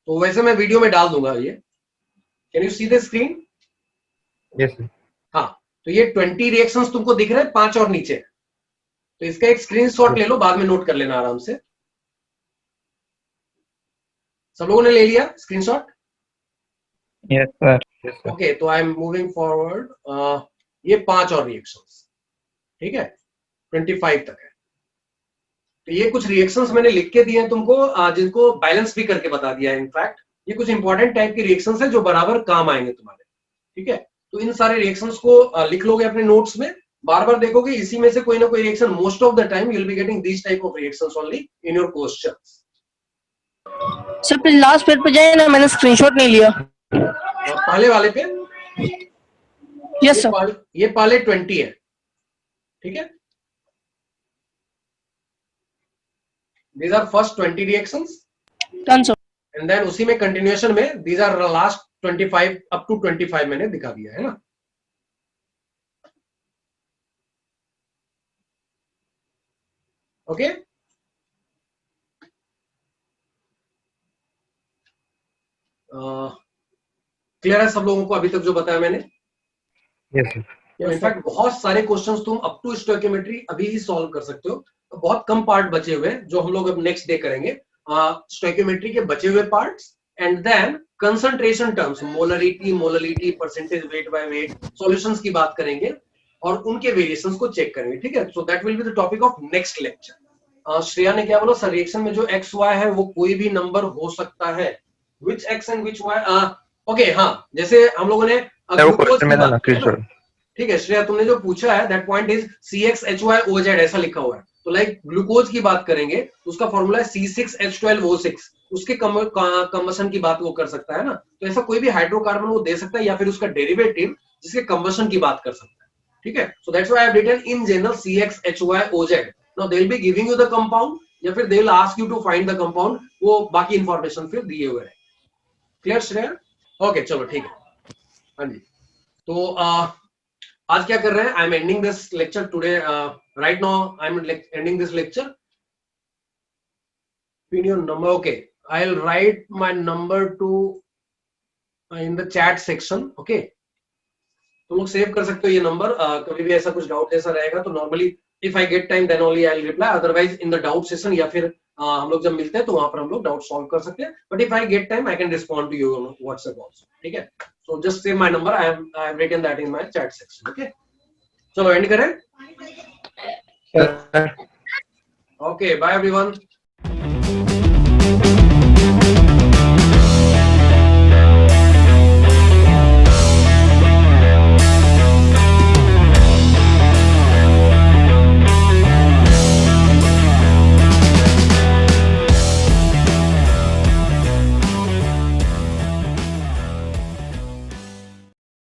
तो वैसे मैं वीडियो में डाल दूंगा ये। Can you see the screen? Yes sir. हाँ, तो ये 20 रिएक्शंस तुमको दिख रहे हैं, 5 और नीचे। तो इसका एक स्क्रीनशॉट ले लो, बाद में नोट कर लेना आराम से। सब लोगों ने ले लिया स्क्रीनशॉट? Yes sir. ओके, तो आई एम मूविंग फॉरवर्ड। ये 5 और रिएक्शंस, ठीक है, 25 तक है। तो ये कुछ रिएक्शंस मैंने लिख के दिए हैं तुमको, जिनको बैलेंस भी करके बता दिया है। इनफैक्ट ये कुछ इंपॉर्टेंट टाइप की रिएक्शंस है जो बराबर काम आएंगे तुम्हारे, ठीक है। तो इन सारे रिएक्शंस को लिख लोगे अपने नोट्स में, बार बार देखोगे, इसी में से कोई ना कोई reaction, most of the time you will be getting this type of reactions only in your questions. Sir please last page पे जाइए ना, मैंने स्क्रीनशॉट नहीं लिया। पहले वाले पे? Yes sir. ये पहले 20 है, ठीक है। These are first 20 reactions, done sir. and then उसी में continuation में these are the last 25 up to 25 मैंने दिखा दिया है ना। ओके, क्लियर है सब लोगों को अभी तक जो बताया मैंने? Yes sir. इनफैक्ट बहुत सारे क्वेश्चंस तुम अप टू स्टोइकियोमेट्री अभी ही सॉल्व कर सकते हो। तो बहुत कम पार्ट बचे हुए हैं जो हम लोग अब नेक्स्ट डे करेंगे, स्टोइकियोमेट्री के बचे हुए parts, and then concentration terms, molarity, percentage, weight by weight, solutions की बात करेंगे और उनके वेरिएशंस को चेक करेंगे, ठीक है। So that will be the topic of next lecture. Shreya ने क्या बोला, सर रिएक्शन में जो एक्स वाई है वो कोई भी नंबर हो सकता है, which X and which Y? Okay, हाँ, जैसे हम लोगों ने ठीक है श्रेया, तुमने जो पूछा है दैट पॉइंट इज CxHyOZ ऐसा लिखा हुआ है। तो लाइक ग्लूकोज की बात करेंगे तो उसका फॉर्मूला है C6H12O6, उसके कंबशन की बात वो कर सकता है ना। तो ऐसा कोई भी हाइड्रोकार्बन वो दे सकता है, या फिर उसका डेरिवेटिव जिसके कंबशन की बात कर सकता है, ठीक है। So that's why I have written in general CxHyOZ। Now they will be giving you the compound, या फिर they will ask you to find the compound, वो बाकी इंफॉर्मेशन फिर दिए हुए है। क्लियर श्रेया? ओके, चलो ठीक है। हाँ जी, तो आज क्या कर रहे हैं, I am ending this lecture today, right now I am ending this lecture. Pin your number, okay, I will write my number two in the chat section, okay. तुम लोग सेव कर सकते हो ये नंबर, कभी भी ऐसा कुछ डाउट जैसा रहेगा तो normally if I get time then only I will reply, otherwise in the doubt session या फिर हम लोग जब मिलते हैं तो वहां पर हम लोग डाउट सॉल्व कर सकते हैं। But if I get time I can respond to you on WhatsApp also, ठीक है। So just save my number, I have written that in my chat section, okay. चलो एंड करें। Okay, bye everyone.